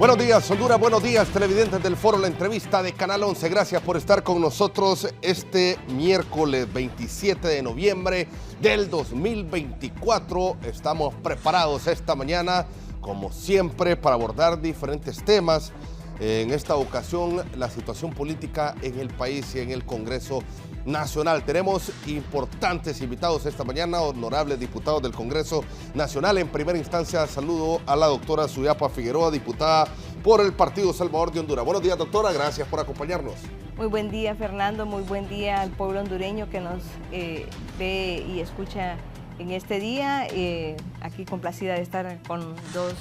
Buenos días, Honduras, buenos días, televidentes del Foro La Entrevista de Canal 11. Gracias por estar con nosotros este miércoles 27 de noviembre del 2024. Estamos preparados esta mañana, como siempre, para abordar diferentes temas. En esta ocasión, la situación política en el país y en el Congreso Nacional. Tenemos importantes invitados esta mañana, honorables diputados del Congreso Nacional. En primera instancia, saludo a la doctora Suyapa Figueroa, diputada por el Partido Salvador de Honduras. Buenos días, doctora, gracias por acompañarnos. Muy buen día, Fernando, muy buen día al pueblo hondureño que nos ve y escucha en este día. Aquí complacida de estar con dos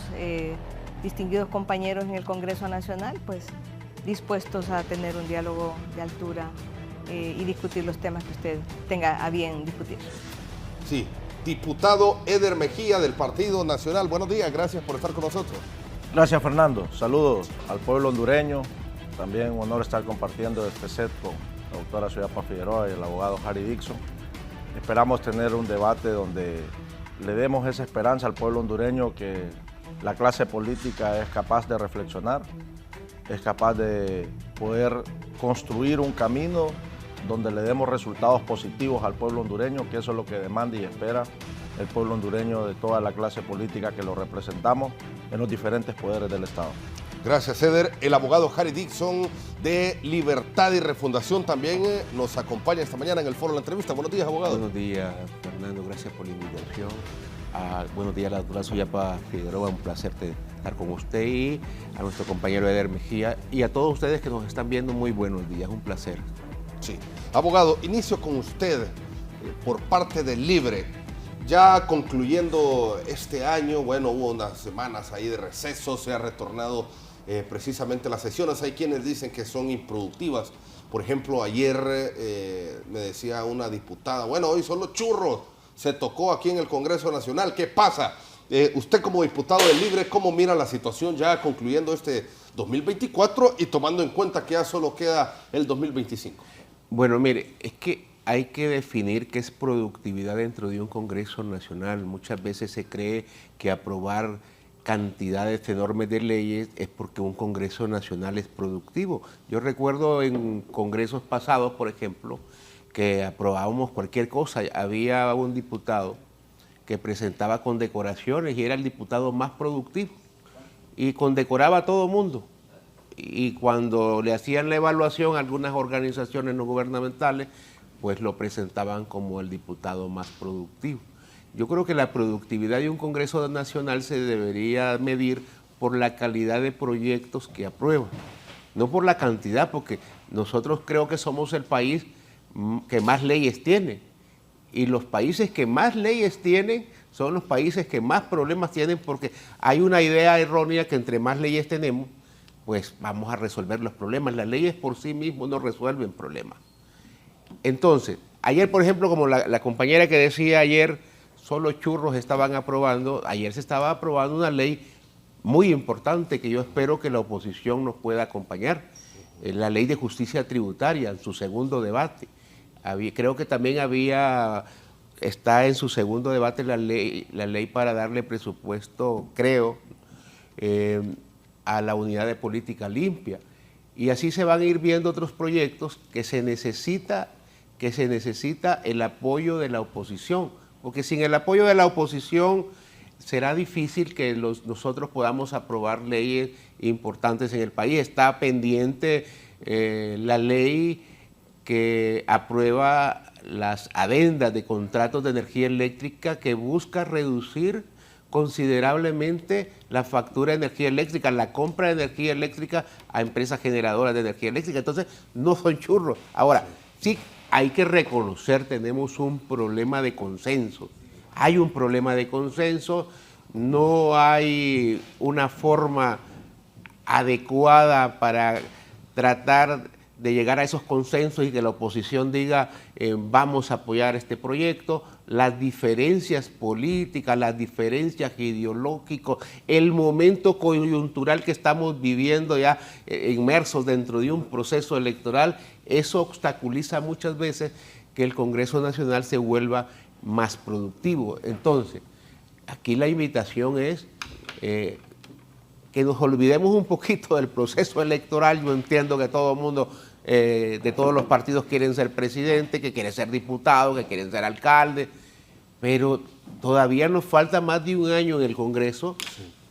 distinguidos compañeros en el Congreso Nacional, pues dispuestos a tener un diálogo de altura y discutir los temas que usted tenga a bien discutir. Sí, diputado Eder Mejía del Partido Nacional. Buenos días, gracias por estar con nosotros. Gracias, Fernando. Saludos al pueblo hondureño. También un honor estar compartiendo este set con la doctora Suyapa Figueroa y el abogado Harry Dixon. Esperamos tener un debate donde le demos esa esperanza al pueblo hondureño que la clase política es capaz de reflexionar, es capaz de poder construir un camino donde le demos resultados positivos al pueblo hondureño, que eso es lo que demanda y espera el pueblo hondureño de toda la clase política que lo representamos en los diferentes poderes del Estado. Gracias, Eder. El abogado Harry Dixon de Libertad y Refundación también nos acompaña esta mañana en el Foro de la Entrevista. Buenos días, abogado. Buenos días, Fernando. Gracias por la invitación. Buenos días a la doctora Suyapa Figueroa. Un placer estar con usted y a nuestro compañero Eder Mejía. Y a todos ustedes que nos están viendo, muy buenos días. Un placer. Sí. Abogado, inicio con usted por parte del Libre. Ya concluyendo este año, bueno, hubo unas semanas ahí de receso, se ha retornado precisamente las sesiones. Hay quienes dicen que son improductivas. Por ejemplo, ayer me decía una diputada, bueno, hoy son los churros, se tocó aquí en el Congreso Nacional. ¿Qué pasa? Usted como diputado del Libre, ¿cómo mira la situación ya concluyendo este 2024 y tomando en cuenta que ya solo queda el 2025? Bueno, mire, es que hay que definir qué es productividad dentro de un Congreso Nacional. Muchas veces se cree que aprobar cantidades enormes de leyes es porque un Congreso Nacional es productivo. Yo recuerdo en congresos pasados, por ejemplo, que aprobábamos cualquier cosa. Había un diputado que presentaba condecoraciones y era el diputado más productivo y condecoraba a todo mundo. Y cuando le hacían la evaluación a algunas organizaciones no gubernamentales, pues lo presentaban como el diputado más productivo. Yo creo que la productividad de un Congreso Nacional se debería medir por la calidad de proyectos que aprueba, no por la cantidad, porque nosotros creo que somos el país que más leyes tiene, y los países que más leyes tienen son los países que más problemas tienen, porque hay una idea errónea que entre más leyes tenemos, pues vamos a resolver los problemas. Las leyes por sí mismas no resuelven problemas. Entonces, ayer, por ejemplo, como la compañera que decía ayer, solo churros estaban aprobando, ayer se estaba aprobando una ley muy importante que yo espero que la oposición nos pueda acompañar, la ley de justicia tributaria en su segundo debate. Creo que también está en su segundo debate la ley para darle presupuesto, creo, a la unidad de política limpia. Y así se van a ir viendo otros proyectos que se necesita el apoyo de la oposición, porque sin el apoyo de la oposición será difícil que nosotros podamos aprobar leyes importantes en el país. Está pendiente la ley que aprueba las adendas de contratos de energía eléctrica que busca reducir considerablemente la factura de energía eléctrica, la compra de energía eléctrica a empresas generadoras de energía eléctrica. Entonces, no son churros. Ahora, sí hay que reconocer, tenemos un problema de consenso. Hay un problema de consenso, no hay una forma adecuada para tratar de llegar a esos consensos y que la oposición diga vamos a apoyar este proyecto. Las diferencias políticas, las diferencias ideológicas, el momento coyuntural que estamos viviendo ya inmersos dentro de un proceso electoral, eso obstaculiza muchas veces que el Congreso Nacional se vuelva más productivo. Entonces, aquí la invitación es que nos olvidemos un poquito del proceso electoral. Yo entiendo que todo el mundo de todos los partidos quieren ser presidente, que quieren ser diputado, que quieren ser alcalde, pero todavía nos falta más de un año en el Congreso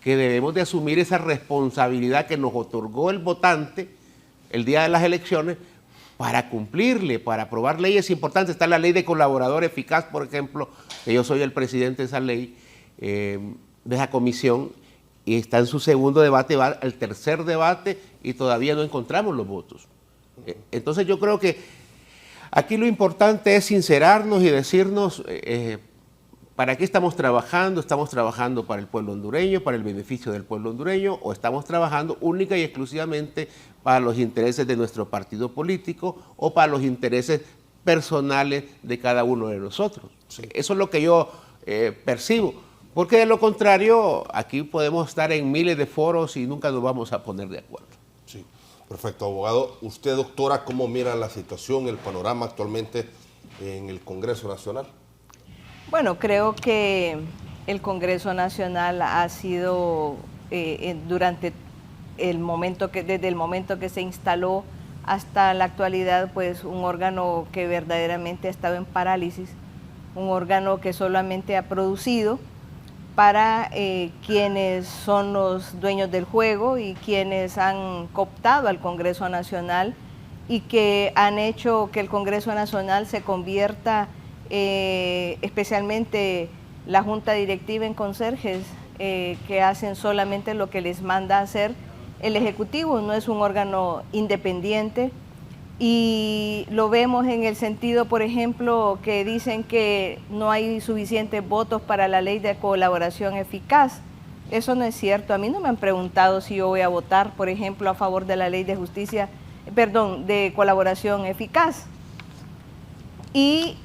que debemos de asumir esa responsabilidad que nos otorgó el votante el día de las elecciones para cumplirle, para aprobar leyes importantes. Está la ley de colaborador eficaz, por ejemplo, que yo soy el presidente de esa ley, de esa comisión, y está en su segundo debate, va al tercer debate y todavía no encontramos los votos. Entonces yo creo que aquí lo importante es sincerarnos y decirnos para qué estamos trabajando para el pueblo hondureño, para el beneficio del pueblo hondureño, o estamos trabajando única y exclusivamente para los intereses de nuestro partido político o para los intereses personales de cada uno de nosotros. Sí. Eso es lo que yo percibo, porque de lo contrario aquí podemos estar en miles de foros y nunca nos vamos a poner de acuerdo. Sí, perfecto, abogado. Usted, doctora, ¿cómo mira la situación, el panorama actualmente en el Congreso Nacional? Bueno, creo que el Congreso Nacional ha sido durante desde el momento que se instaló hasta la actualidad, pues un órgano que verdaderamente ha estado en parálisis, un órgano que solamente ha producido para quienes son los dueños del juego y quienes han cooptado al Congreso Nacional y que han hecho que el Congreso Nacional se convierta especialmente la Junta Directiva en conserjes que hacen solamente lo que les manda hacer el Ejecutivo. No es un órgano independiente y lo vemos en el sentido, por ejemplo, que dicen que no hay suficientes votos para la ley de colaboración eficaz. Eso no es cierto. A mí no me han preguntado si yo voy a votar, por ejemplo, a favor de la ley de de colaboración eficaz. Y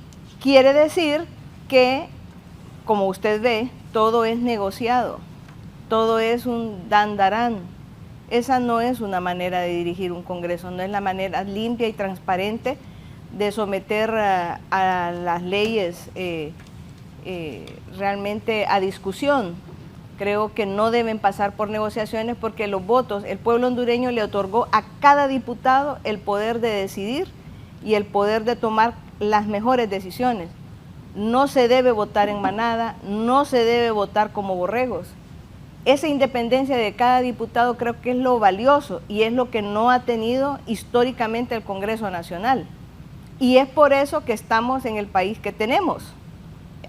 quiere decir que, como usted ve, todo es negociado, todo es un dandarán. Esa no es una manera de dirigir un Congreso, no es la manera limpia y transparente de someter a las leyes realmente a discusión. Creo que no deben pasar por negociaciones porque los votos, el pueblo hondureño le otorgó a cada diputado el poder de decidir y el poder de tomar las mejores decisiones. No se debe votar en manada, no se debe votar como borregos. Esa independencia de cada diputado creo que es lo valioso y es lo que no ha tenido históricamente el Congreso Nacional. Y es por eso que estamos en el país que tenemos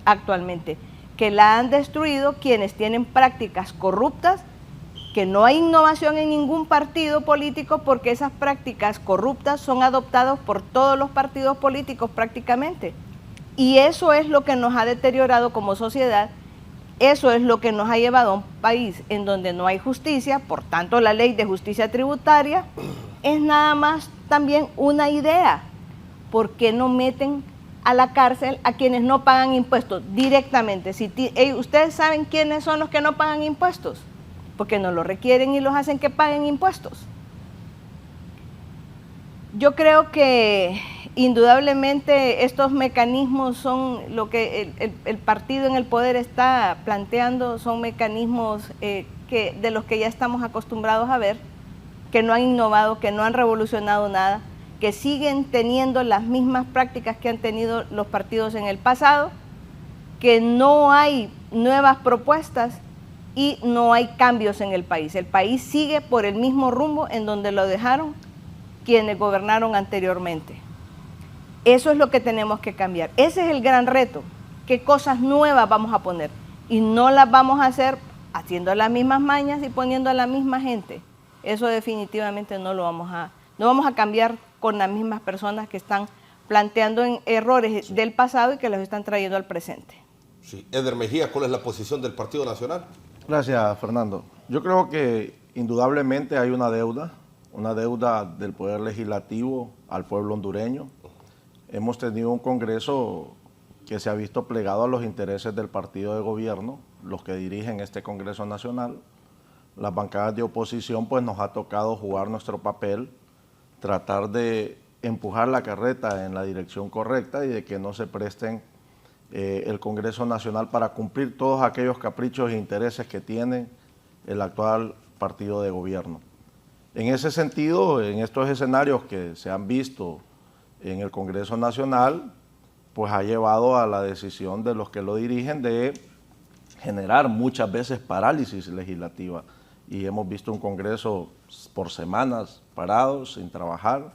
actualmente, que la han destruido quienes tienen prácticas corruptas, que no hay innovación en ningún partido político porque esas prácticas corruptas son adoptadas por todos los partidos políticos prácticamente. Y eso es lo que nos ha deteriorado como sociedad, eso es lo que nos ha llevado a un país en donde no hay justicia. Por tanto, la ley de justicia tributaria es nada más también una idea. ¿Por qué no meten a la cárcel a quienes no pagan impuestos directamente? Si ustedes saben quiénes son los que no pagan impuestos, porque no lo requieren y los hacen que paguen impuestos. Yo creo que indudablemente estos mecanismos son lo que el partido en el poder está planteando, son mecanismos de los que ya estamos acostumbrados a ver, que no han innovado, que no han revolucionado nada, que siguen teniendo las mismas prácticas que han tenido los partidos en el pasado, que no hay nuevas propuestas y no hay cambios en el país. El país sigue por el mismo rumbo en donde lo dejaron quienes gobernaron anteriormente. Eso es lo que tenemos que cambiar. Ese es el gran reto. ¿Qué cosas nuevas vamos a poner? Y no las vamos a hacer haciendo las mismas mañas y poniendo a la misma gente. Eso definitivamente no vamos a cambiar con las mismas personas que están planteando errores del pasado y que los están trayendo al presente. Sí. Eder Mejía, ¿cuál es la posición del Partido Nacional? Gracias, Fernando. Yo creo que indudablemente hay una deuda del Poder Legislativo al pueblo hondureño. Hemos tenido un Congreso que se ha visto plegado a los intereses del partido de gobierno, los que dirigen este Congreso Nacional. Las bancadas de oposición, pues nos ha tocado jugar nuestro papel, tratar de empujar la carreta en la dirección correcta y de que no se presten el Congreso Nacional para cumplir todos aquellos caprichos e intereses que tiene el actual partido de gobierno. En ese sentido, en estos escenarios que se han visto en el Congreso Nacional, pues ha llevado a la decisión de los que lo dirigen de generar muchas veces parálisis legislativa. Y hemos visto un Congreso por semanas parados, sin trabajar,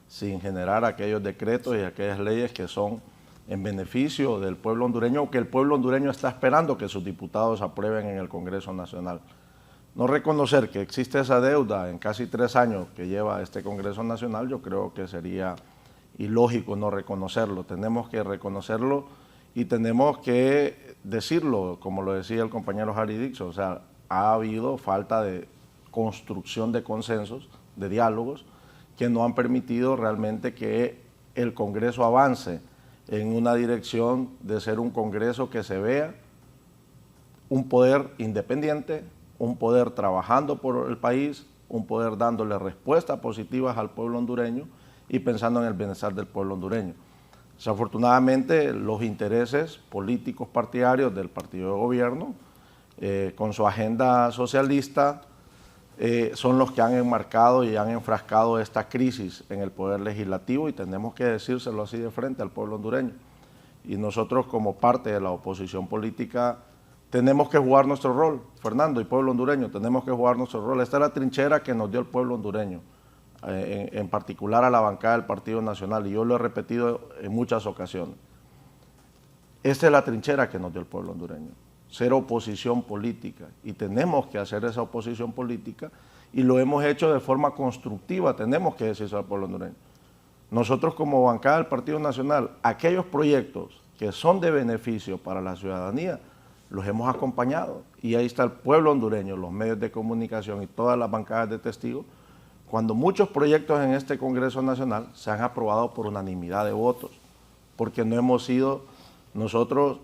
sin generar aquellos decretos y aquellas leyes que son en beneficio del pueblo hondureño, o que el pueblo hondureño está esperando que sus diputados aprueben en el Congreso Nacional. No reconocer que existe esa deuda en casi 3 años que lleva este Congreso Nacional, yo creo que sería ilógico no reconocerlo. Tenemos que reconocerlo y tenemos que decirlo, como lo decía el compañero Harry Dixon, o sea, ha habido falta de construcción de consensos, de diálogos, que no han permitido realmente que el Congreso avance en una dirección de ser un Congreso que se vea un poder independiente, un poder trabajando por el país, un poder dándole respuestas positivas al pueblo hondureño y pensando en el bienestar del pueblo hondureño. Desafortunadamente, los intereses políticos partidarios del partido de gobierno, con su agenda socialista, son los que han enmarcado y han enfrascado esta crisis en el poder legislativo, y tenemos que decírselo así de frente al pueblo hondureño. Y nosotros, como parte de la oposición política, tenemos que jugar nuestro rol, Fernando y pueblo hondureño, tenemos que jugar nuestro rol. Esta es la trinchera que nos dio el pueblo hondureño, en particular a la bancada del Partido Nacional, y yo lo he repetido en muchas ocasiones. Esta es la trinchera que nos dio el pueblo hondureño, ser oposición política, y tenemos que hacer esa oposición política, y lo hemos hecho de forma constructiva, tenemos que decirlo al pueblo hondureño. Nosotros, como bancada del Partido Nacional, aquellos proyectos que son de beneficio para la ciudadanía, los hemos acompañado, y ahí está el pueblo hondureño, los medios de comunicación y todas las bancadas de testigos, cuando muchos proyectos en este Congreso Nacional se han aprobado por unanimidad de votos, porque no hemos sido nosotros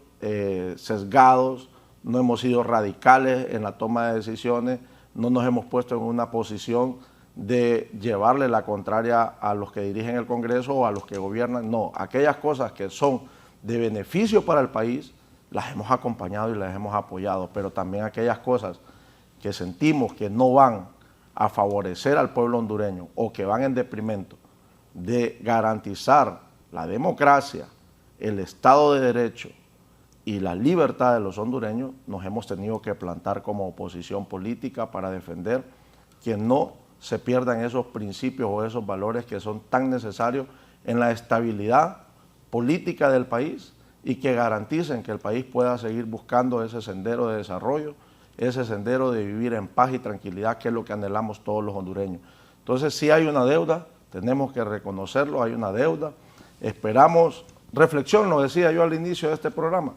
sesgados, no hemos sido radicales en la toma de decisiones, no nos hemos puesto en una posición de llevarle la contraria a los que dirigen el Congreso o a los que gobiernan. No, aquellas cosas que son de beneficio para el país, las hemos acompañado y las hemos apoyado, pero también aquellas cosas que sentimos que no van a favorecer al pueblo hondureño o que van en detrimento de garantizar la democracia, el Estado de Derecho y la libertad de los hondureños, nos hemos tenido que plantar como oposición política para defender que no se pierdan esos principios o esos valores que son tan necesarios en la estabilidad política del país y que garanticen que el país pueda seguir buscando ese sendero de desarrollo, ese sendero de vivir en paz y tranquilidad, que es lo que anhelamos todos los hondureños. Entonces, sí hay una deuda, tenemos que reconocerlo, hay una deuda. Esperamos reflexión, lo decía yo al inicio de este programa.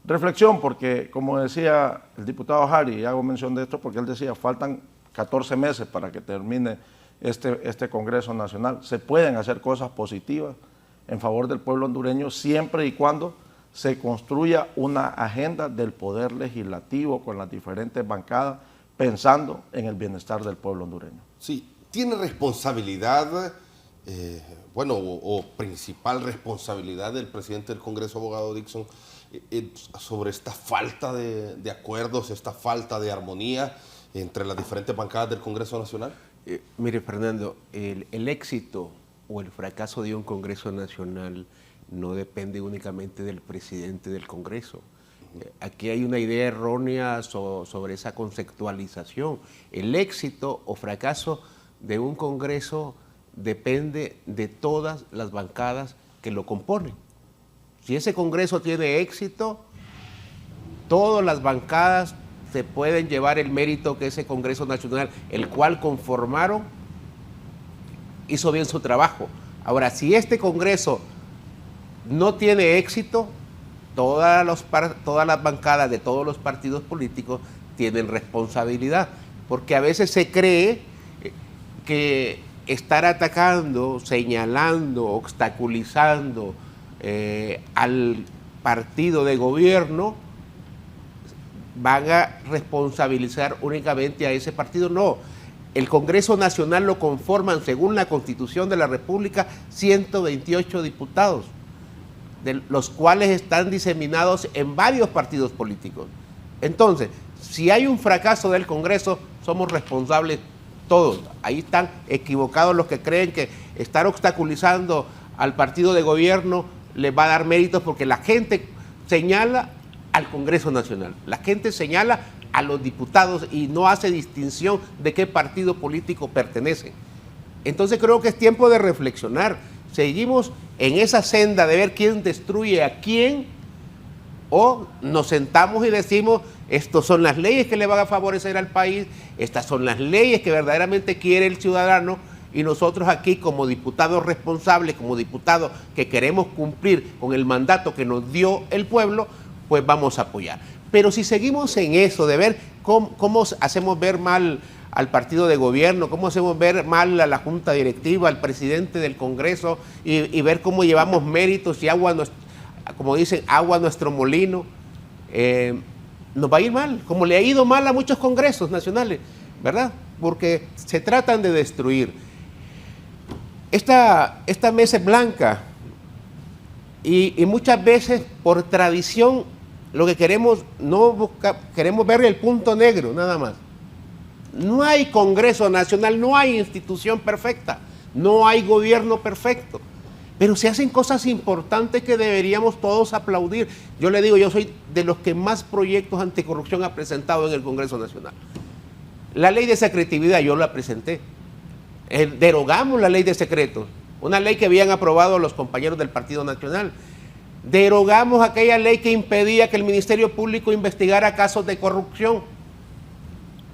Reflexión porque, como decía el diputado Harry, y hago mención de esto porque él decía, faltan 14 meses para que termine este Congreso Nacional. Se pueden hacer cosas positivas en favor del pueblo hondureño siempre y cuando se construya una agenda del poder legislativo con las diferentes bancadas, pensando en el bienestar del pueblo hondureño. Sí, tiene responsabilidad, o principal responsabilidad del presidente del Congreso, abogado Dixon, sobre esta falta de acuerdos, esta falta de armonía entre las diferentes bancadas del Congreso Nacional. Mire, Fernando, el éxito o el fracaso de un Congreso Nacional no depende únicamente del presidente del Congreso. Aquí hay una idea errónea sobre esa conceptualización. El éxito o fracaso de un Congreso depende de todas las bancadas que lo componen. Si ese Congreso tiene éxito, todas las bancadas se pueden llevar el mérito que ese Congreso Nacional, el cual conformaron, hizo bien su trabajo. Ahora, si este Congreso no tiene éxito, todas las bancadas de todos los partidos políticos tienen responsabilidad, porque a veces se cree que estar atacando, señalando, obstaculizando al partido de gobierno van a responsabilizar únicamente a ese partido. No, el Congreso Nacional lo conforman, según la Constitución de la República, 128 diputados, de los cuales están diseminados en varios partidos políticos. Entonces, si hay un fracaso del Congreso, somos responsables todos. Ahí están equivocados los que creen que estar obstaculizando al partido de gobierno les va a dar méritos, porque la gente señala al Congreso Nacional, la gente señala a los diputados y no hace distinción de qué partido político pertenece. Entonces creo que es tiempo de reflexionar. ¿Seguimos en esa senda de ver quién destruye a quién? ¿O nos sentamos y decimos, estas son las leyes que le van a favorecer al país, estas son las leyes que verdaderamente quiere el ciudadano, y nosotros aquí como diputados responsables, como diputados que queremos cumplir con el mandato que nos dio el pueblo, pues vamos a apoyar? Pero si seguimos en eso de ver cómo hacemos ver mal al partido de gobierno, cómo hacemos ver mal a la junta directiva, al presidente del Congreso, y ver cómo llevamos méritos y agua, como dicen, agua a nuestro molino, nos va a ir mal, como le ha ido mal a muchos congresos nacionales, ¿verdad? Porque se tratan de destruir. Esta mesa es blanca y muchas veces por tradición lo que queremos, queremos ver el punto negro nada más. No hay Congreso Nacional, no hay institución perfecta, no hay gobierno perfecto, pero se hacen cosas importantes que deberíamos todos aplaudir. Yo le digo, yo soy de los que más proyectos anticorrupción ha presentado en el Congreso Nacional. La ley de secretividad yo la presenté. Derogamos la ley de secretos, una ley que habían aprobado los compañeros del Partido Nacional. Derogamos aquella ley que impedía que el Ministerio Público investigara casos de corrupción.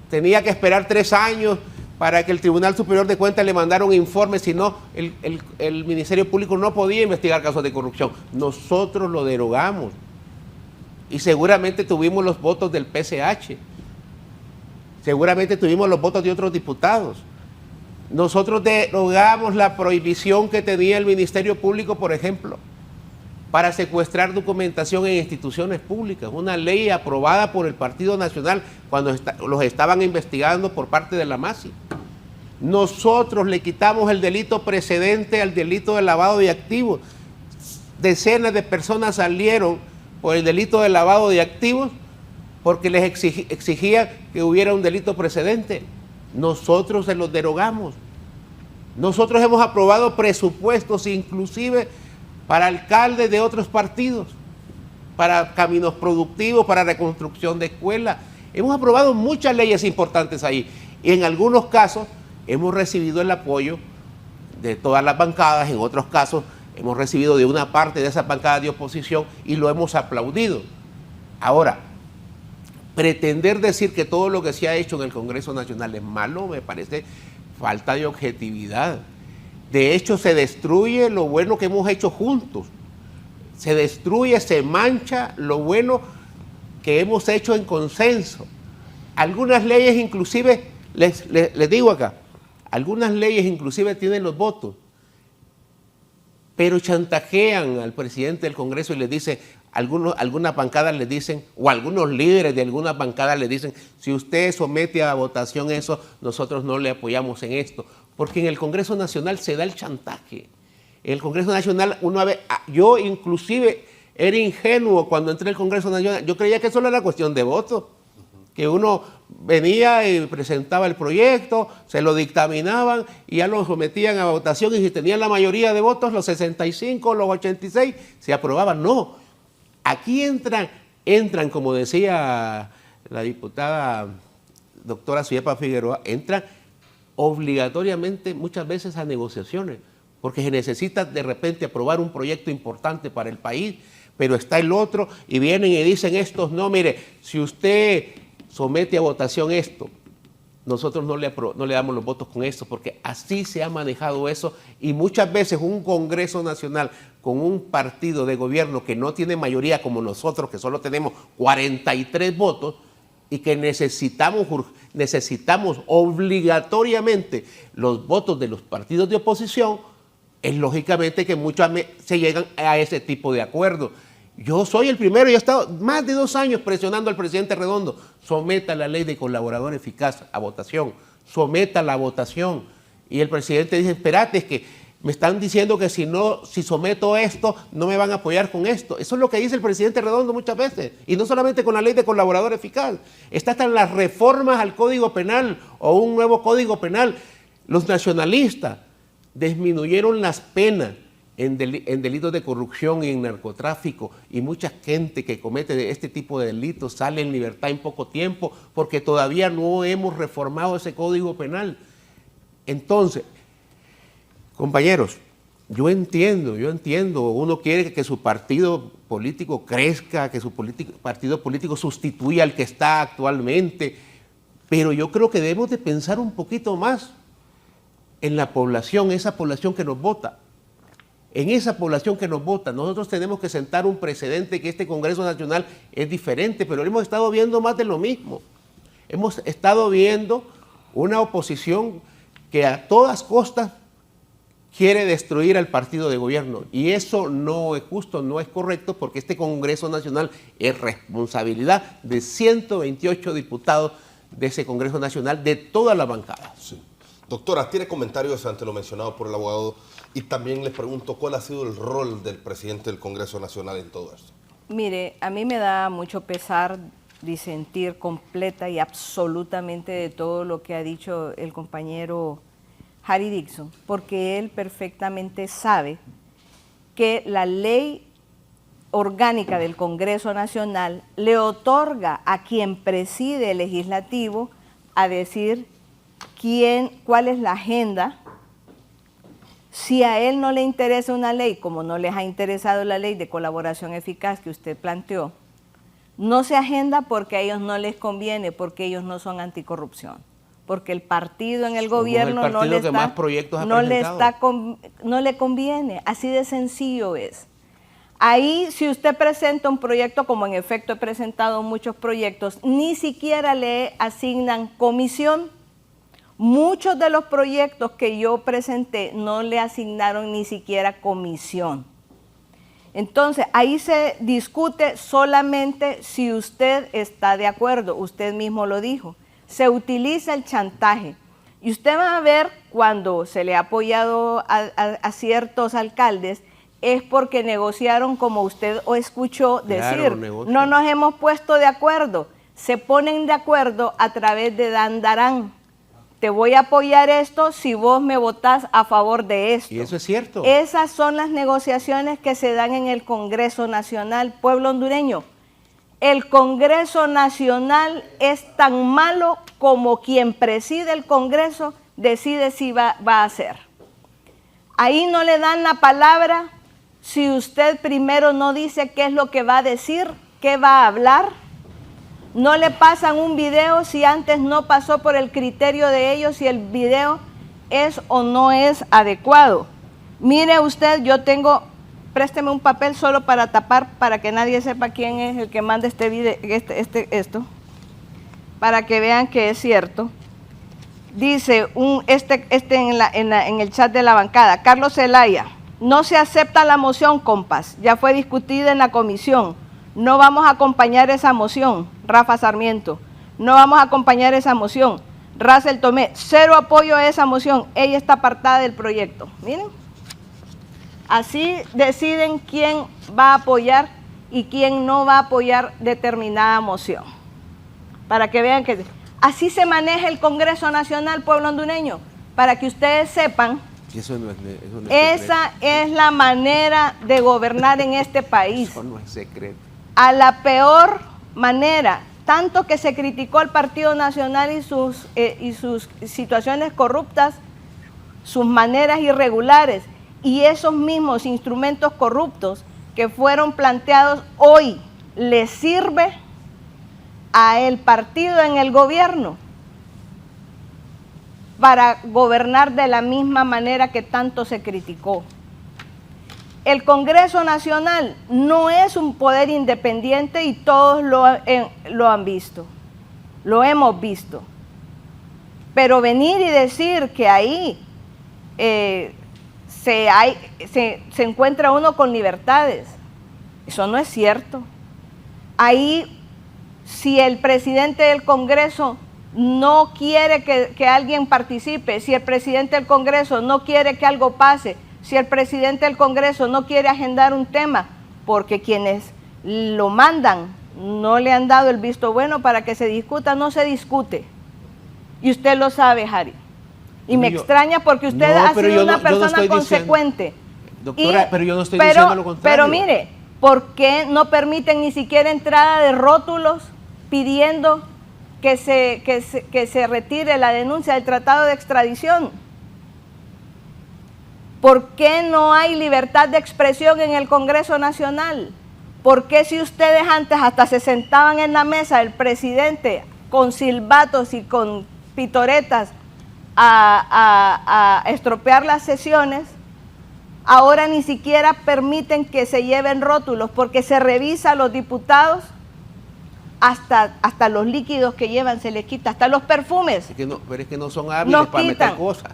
Tenía que esperar 3 años para que el Tribunal Superior de Cuentas le mandara un informe, si no, el Ministerio Público no podía investigar casos de corrupción. Nosotros lo derogamos y seguramente tuvimos los votos del PCH, seguramente tuvimos los votos de otros diputados. Nosotros derogamos la prohibición que tenía el Ministerio Público, por ejemplo, para secuestrar documentación en instituciones públicas, una ley aprobada por el Partido Nacional cuando los estaban investigando por parte de la MASI. Nosotros le quitamos el delito precedente al delito de lavado de activos. Decenas de personas salieron por el delito de lavado de activos porque les exigía que hubiera un delito precedente. Nosotros se los derogamos. Nosotros hemos aprobado presupuestos inclusive para alcaldes de otros partidos, para caminos productivos, para reconstrucción de escuelas. Hemos aprobado muchas leyes importantes ahí y en algunos casos hemos recibido el apoyo de todas las bancadas, en otros casos hemos recibido de una parte de esas bancadas de oposición y lo hemos aplaudido. Ahora, pretender decir que todo lo que se ha hecho en el Congreso Nacional es malo me parece falta de objetividad. De hecho, se destruye lo bueno que hemos hecho juntos. Se destruye, se mancha lo bueno que hemos hecho en consenso. Algunas leyes inclusive, les digo acá, algunas leyes inclusive tienen los votos, pero chantajean al presidente del Congreso y les dicen, algunas bancadas les dicen, o algunos líderes de algunas bancadas les dicen, si usted somete a votación eso, nosotros no le apoyamos en esto. Porque en el Congreso Nacional se da el chantaje. En el Congreso Nacional, yo inclusive era ingenuo cuando entré al Congreso Nacional. Yo creía que solo era cuestión de votos. Que uno venía y presentaba el proyecto, se lo dictaminaban y ya lo sometían a votación y si tenían la mayoría de votos, los 65, los 86, se aprobaban. No, aquí entran, como decía la diputada doctora Suyapa Figueroa, entran obligatoriamente muchas veces a negociaciones, porque se necesita de repente aprobar un proyecto importante para el país, pero está el otro y vienen y dicen estos, no, mire, si usted somete a votación esto, nosotros no le damos los votos con esto, porque así se ha manejado eso y muchas veces un Congreso Nacional con un partido de gobierno que no tiene mayoría como nosotros, que solo tenemos 43 votos, y que necesitamos obligatoriamente los votos de los partidos de oposición, es lógicamente que muchas se llegan a ese tipo de acuerdo. Yo soy el primero, yo he estado más de 2 años presionando al presidente Redondo, someta la ley de colaborador eficaz a votación, someta la votación. Y el presidente dice, espérate, es que Me están diciendo que si someto esto, no me van a apoyar con esto. Eso es lo que dice el presidente Redondo muchas veces. Y no solamente con la ley de colaborador eficaz. Está hasta en las reformas al Código Penal o un nuevo Código Penal. Los nacionalistas disminuyeron las penas en delitos de corrupción y en narcotráfico, y mucha gente que comete este tipo de delitos sale en libertad en poco tiempo porque todavía no hemos reformado ese Código Penal. Entonces, compañeros, yo entiendo, uno quiere que su partido político crezca, que su partido político sustituya al que está actualmente, pero yo creo que debemos de pensar un poquito más en la población, esa población que nos vota. En esa población que nos vota, nosotros tenemos que sentar un precedente que este Congreso Nacional es diferente, pero hemos estado viendo más de lo mismo. Hemos estado viendo una oposición que a todas costas quiere destruir al partido de gobierno, y eso no es justo, no es correcto, porque este Congreso Nacional es responsabilidad de 128 diputados de ese Congreso Nacional, de toda la bancada. Sí. Doctora, ¿tiene comentarios ante lo mencionado por el abogado? Y también les pregunto, ¿cuál ha sido el rol del presidente del Congreso Nacional en todo esto? Mire, a mí me da mucho pesar disentir completa y absolutamente de todo lo que ha dicho el compañero Harry Dixon, porque él perfectamente sabe que la ley orgánica del Congreso Nacional le otorga a quien preside el legislativo a decir cuál es la agenda. Si a él no le interesa una ley, como no les ha interesado la ley de colaboración eficaz que usted planteó, no se agenda porque a ellos no les conviene, porque ellos no son anticorrupción, porque el partido en el gobierno no le conviene, así de sencillo es. Ahí, si usted presenta un proyecto, como en efecto he presentado muchos proyectos, ni siquiera le asignan comisión. Muchos de los proyectos que yo presenté no le asignaron ni siquiera comisión. Entonces, ahí se discute solamente si usted está de acuerdo. Usted mismo lo dijo. Se utiliza el chantaje. Y usted va a ver cuando se le ha apoyado a ciertos alcaldes, es porque negociaron, como usted escuchó decir, no nos hemos puesto de acuerdo. Se ponen de acuerdo a través de dandarán. Te voy a apoyar esto si vos me votás a favor de esto. Y eso es cierto. Esas son las negociaciones que se dan en el Congreso Nacional, pueblo hondureño. El Congreso Nacional es tan malo como quien preside el Congreso decide si va a hacer. Ahí no le dan la palabra si usted primero no dice qué es lo que va a decir, qué va a hablar. No le pasan un video si antes no pasó por el criterio de ellos si el video es o no es adecuado. Mire usted, yo tengo, présteme un papel solo para tapar, para que nadie sepa quién es el que manda este video, esto, para que vean que es cierto. Dice en el chat de la bancada, Carlos Zelaya, no se acepta la moción, compas, ya fue discutida en la comisión. No vamos a acompañar esa moción, Rafa Sarmiento. No vamos a acompañar esa moción. Russell Tomé, cero apoyo a esa moción. Ella está apartada del proyecto. Miren. Así deciden quién va a apoyar y quién no va a apoyar determinada moción. Para que vean que así se maneja el Congreso Nacional, pueblo hondureño. Para que ustedes sepan, esa es la manera de gobernar en este país. Eso no es secreto. A la peor manera, tanto que se criticó al Partido Nacional y sus situaciones corruptas, sus maneras irregulares y esos mismos instrumentos corruptos que fueron planteados hoy, ¿le sirve a el partido en el gobierno para gobernar de la misma manera que tanto se criticó? El Congreso Nacional no es un poder independiente y todos lo han visto, lo hemos visto. Pero venir y decir que ahí se encuentra uno con libertades, eso no es cierto. Ahí, si el presidente del Congreso no quiere que alguien participe, si el presidente del Congreso no quiere que algo pase, Si el presidente del Congreso no quiere agendar un tema porque quienes lo mandan no le han dado el visto bueno para que se discuta, no se discute. Y usted lo sabe, Harry. Y me extraña porque usted ha sido una persona consecuente. Doctora, pero yo no estoy diciendo lo contrario. Pero mire, ¿por qué no permiten ni siquiera entrada de rótulos pidiendo que se retire la denuncia del tratado de extradición? ¿Por qué no hay libertad de expresión en el Congreso Nacional? ¿Por qué si ustedes antes hasta se sentaban en la mesa del presidente con silbatos y con pitoretas a estropear las sesiones, ahora ni siquiera permiten que se lleven rótulos porque se revisa a los diputados hasta los líquidos que llevan se les quita, hasta los perfumes? Pero es que no son hábiles para meter cosas.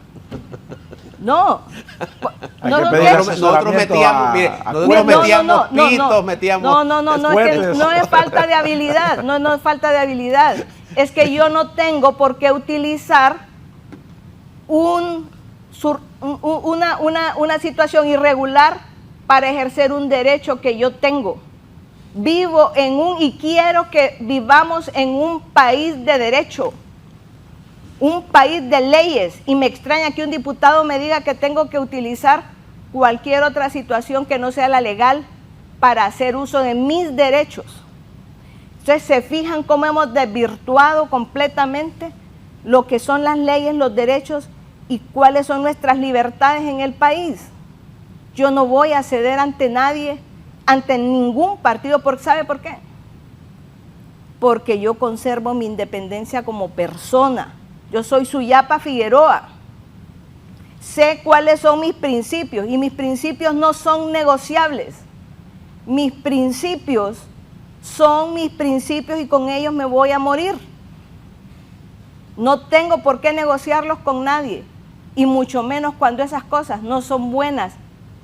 No, nosotros metíamos, pitos, metíamos. No, es que no es falta de habilidad, no es falta de habilidad. Es que yo no tengo por qué utilizar una situación irregular para ejercer un derecho que yo tengo. Vivo y quiero que vivamos en un país de derecho, un país de leyes, y me extraña que un diputado me diga que tengo que utilizar cualquier otra situación que no sea la legal para hacer uso de mis derechos. Entonces, ¿se fijan cómo hemos desvirtuado completamente lo que son las leyes, los derechos y cuáles son nuestras libertades en el país? Yo no voy a ceder ante nadie, ante ningún partido, ¿sabe por qué? Porque yo conservo mi independencia como persona. Yo soy Suyapa Figueroa. Sé cuáles son mis principios y mis principios no son negociables. Mis principios son mis principios y con ellos me voy a morir. No tengo por qué negociarlos con nadie, y mucho menos cuando esas cosas no son buenas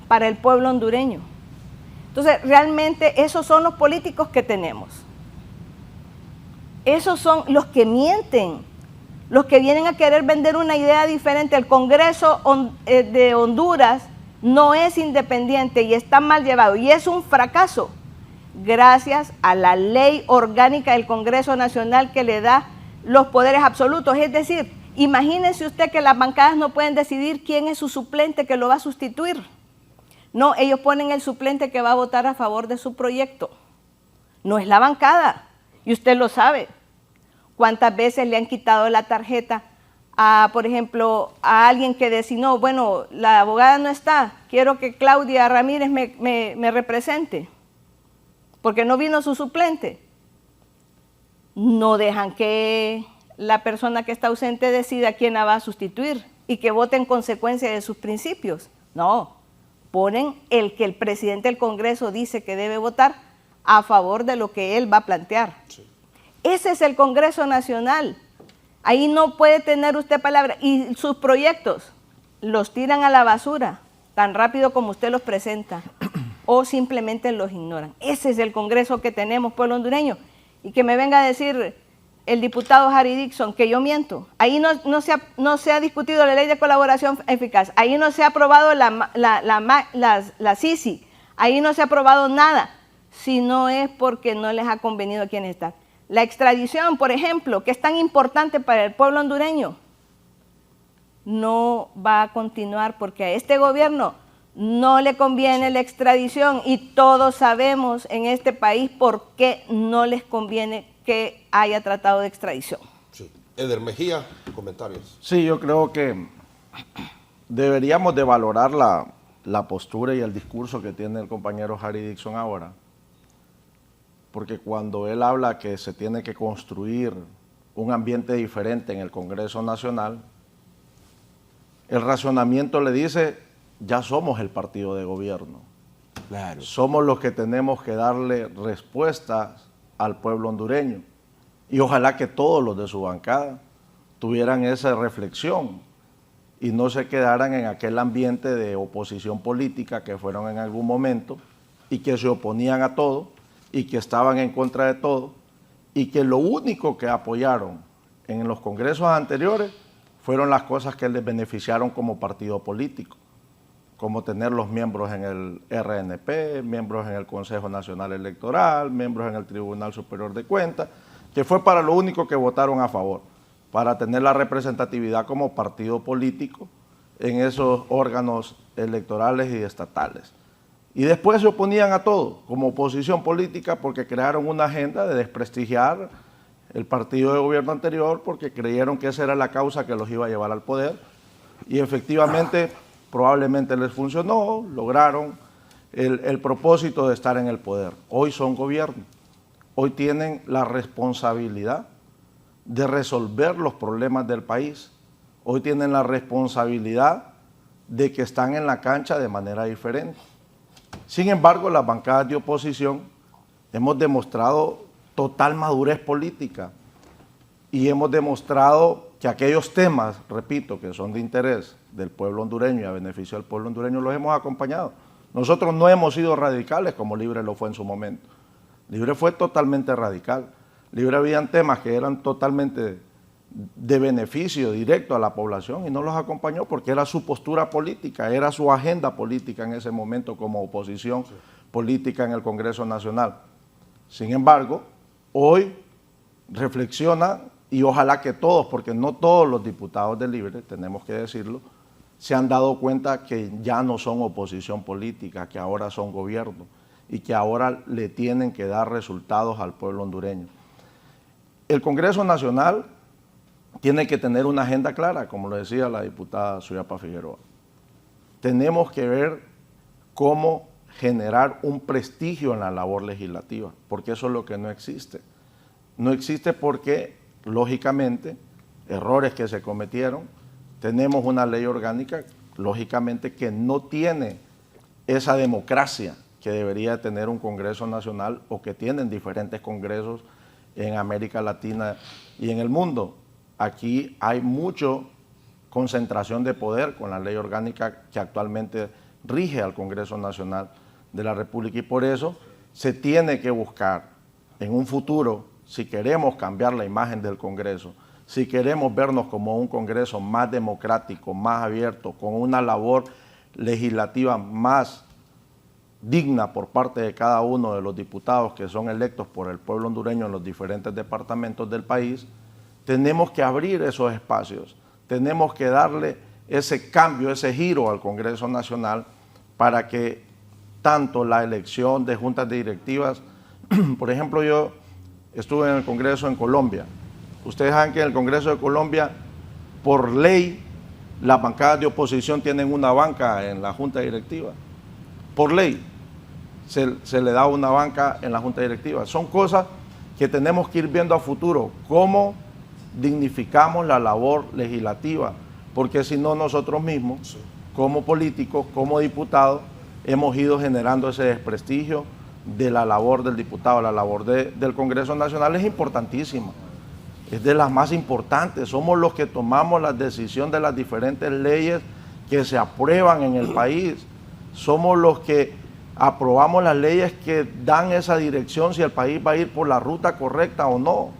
para el pueblo hondureño. Entonces, realmente esos son los políticos que tenemos. Esos son los que mienten, los que vienen a querer vender una idea diferente. El Congreso de Honduras no es independiente y está mal llevado y es un fracaso gracias a la ley orgánica del Congreso Nacional que le da los poderes absolutos. Es decir, imagínese usted que las bancadas no pueden decidir quién es su suplente que lo va a sustituir. No, ellos ponen el suplente que va a votar a favor de su proyecto. No es la bancada, y usted lo sabe. ¿Cuántas veces le han quitado la tarjeta a, por ejemplo, a alguien que designó, bueno, la abogada no está, quiero que Claudia Ramírez me represente, porque no vino su suplente? No dejan que la persona que está ausente decida quién la va a sustituir y que vote en consecuencia de sus principios. No, ponen el que el presidente del Congreso dice que debe votar a favor de lo que él va a plantear. Sí. Ese es el Congreso Nacional. Ahí no puede tener usted palabra. Y sus proyectos los tiran a la basura tan rápido como usted los presenta o simplemente los ignoran. Ese es el Congreso que tenemos, pueblo hondureño. Y que me venga a decir el diputado Harry Dixon que yo miento. Ahí no se ha discutido la ley de colaboración eficaz. Ahí no se ha aprobado la CICI. Ahí no se ha aprobado nada. Si no es porque no les ha convenido a quienes están. La extradición, por ejemplo, que es tan importante para el pueblo hondureño, no va a continuar porque a este gobierno no le conviene la extradición y todos sabemos en este país por qué no les conviene que haya tratado de extradición. Sí. Eder Mejía, comentarios. Sí, yo creo que deberíamos de valorar la postura y el discurso que tiene el compañero Harry Dixon ahora, porque cuando él habla que se tiene que construir un ambiente diferente en el Congreso Nacional, el razonamiento le dice, ya somos el partido de gobierno. Claro. Somos los que tenemos que darle respuestas al pueblo hondureño. Y ojalá que todos los de su bancada tuvieran esa reflexión y no se quedaran en aquel ambiente de oposición política que fueron en algún momento y que se oponían a todo y que estaban en contra de todo y que lo único que apoyaron en los congresos anteriores fueron las cosas que les beneficiaron como partido político. como tener los miembros en el RNP, miembros en el Consejo Nacional Electoral, miembros en el Tribunal Superior de Cuentas, que fue para lo único que votaron a favor, para tener la representatividad como partido político en esos órganos electorales y estatales. Y después se oponían a todo, como oposición política, porque crearon una agenda de desprestigiar el partido de gobierno anterior, porque creyeron que esa era la causa que los iba a llevar al poder. Y efectivamente, probablemente les funcionó, lograron el propósito de estar en el poder. Hoy son gobierno, hoy tienen la responsabilidad de resolver los problemas del país, hoy tienen la responsabilidad de que están en la cancha de manera diferente. Sin embargo, las bancadas de oposición hemos demostrado total madurez política y hemos demostrado que aquellos temas, repito, que son de interés del pueblo hondureño y a beneficio del pueblo hondureño, los hemos acompañado. Nosotros no hemos sido radicales como Libre lo fue en su momento. Libre fue totalmente radical. Libre habían temas que eran totalmente de beneficio directo a la población y no los acompañó porque era su postura política, era su agenda política en ese momento como oposición política en el Congreso Nacional. Sin embargo, hoy reflexiona y ojalá que todos, porque no todos los diputados de Libre, tenemos que decirlo, se han dado cuenta que ya no son oposición política, que ahora son gobierno y que ahora le tienen que dar resultados al pueblo hondureño. El Congreso Nacional tiene que tener una agenda clara, como lo decía la diputada Suyapa Figueroa. Tenemos que ver cómo generar un prestigio en la labor legislativa, porque eso es lo que no existe. No existe porque, lógicamente, errores que se cometieron, tenemos una ley orgánica, lógicamente, que no tiene esa democracia que debería tener un Congreso Nacional o que tienen diferentes congresos en América Latina y en el mundo. Aquí hay mucha concentración de poder con la ley orgánica que actualmente rige al Congreso Nacional de la República y por eso se tiene que buscar en un futuro, si queremos cambiar la imagen del Congreso, si queremos vernos como un Congreso más democrático, más abierto, con una labor legislativa más digna por parte de cada uno de los diputados que son electos por el pueblo hondureño en los diferentes departamentos del país, tenemos que abrir esos espacios, tenemos que darle ese cambio, ese giro al Congreso Nacional para que tanto la elección de juntas directivas, por ejemplo, yo estuve en el Congreso en Colombia. Ustedes saben que en el Congreso de Colombia, por ley, las bancadas de oposición tienen una banca en la junta directiva. Por ley, se le da una banca en la junta directiva. Son cosas que tenemos que ir viendo a futuro, cómo dignificamos la labor legislativa, porque si no nosotros mismos, como políticos, como diputados, hemos ido generando ese desprestigio de la labor del diputado. La labor del Congreso Nacional es importantísima, es de las más importantes. Somos los que tomamos la decisión de las diferentes leyes que se aprueban en el país. Somos los que aprobamos las leyes que dan esa dirección si el país va a ir por la ruta correcta o no.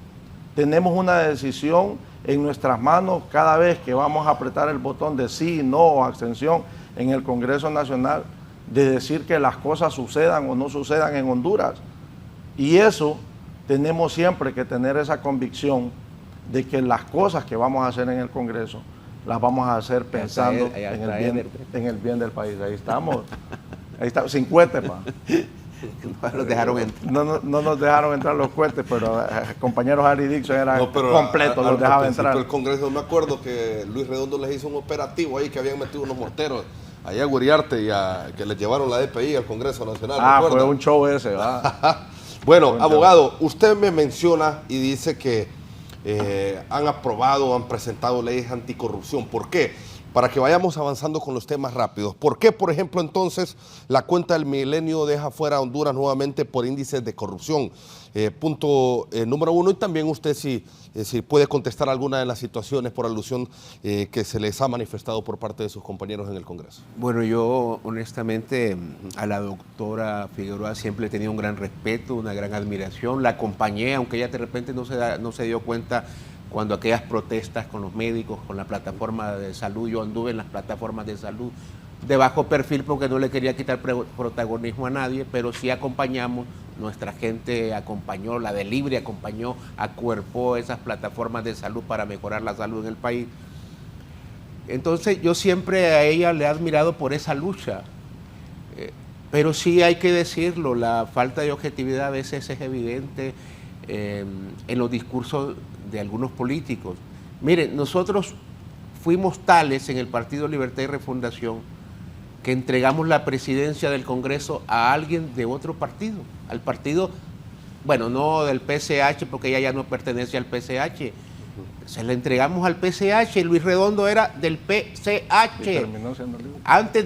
Tenemos una decisión en nuestras manos cada vez que vamos a apretar el botón de sí, no o abstención en el Congreso Nacional, de decir que las cosas sucedan o no sucedan en Honduras. Y eso tenemos siempre que tener esa convicción de que las cosas que vamos a hacer en el Congreso las vamos a hacer pensando en el bien del país. Ahí estamos, sin cohetes, pa. No nos dejaron entrar. No nos dejaron entrar los cohetes, pero compañeros Harry Dixon eran completos, los dejaba entrar. El Congreso, me acuerdo que Luis Redondo les hizo un operativo ahí que habían metido unos morteros allá a Guriarte y que les llevaron la DPI al Congreso Nacional. Fue un show ese, ¿verdad? Bueno, abogado, usted me menciona y dice que han aprobado, han presentado leyes anticorrupción. ¿Por qué? Para que vayamos avanzando con los temas rápidos. ¿Por qué, por ejemplo, entonces la cuenta del Milenio deja fuera a Honduras nuevamente por índices de corrupción? Punto número uno. Y también usted si puede contestar alguna de las situaciones por alusión que se les ha manifestado por parte de sus compañeros en el Congreso. Bueno, yo honestamente a la doctora Figueroa siempre he tenido un gran respeto, una gran admiración. La acompañé, aunque ella de repente no se dio cuenta cuando aquellas protestas con los médicos, con la plataforma de salud, yo anduve en las plataformas de salud de bajo perfil porque no le quería quitar protagonismo a nadie, pero sí acompañamos, nuestra gente acompañó, la de Libre acompañó, acuerpó esas plataformas de salud para mejorar la salud en el país. Entonces yo siempre a ella le he admirado por esa lucha, pero sí hay que decirlo, la falta de objetividad a veces es evidente en los discursos de algunos políticos. Miren, nosotros fuimos tales en el Partido Libertad y Refundación que entregamos la presidencia del Congreso a alguien de otro partido, al partido, bueno, no del PCH, porque ella ya no pertenece al PCH, se la entregamos al PCH, Luis Redondo era del PCH, antes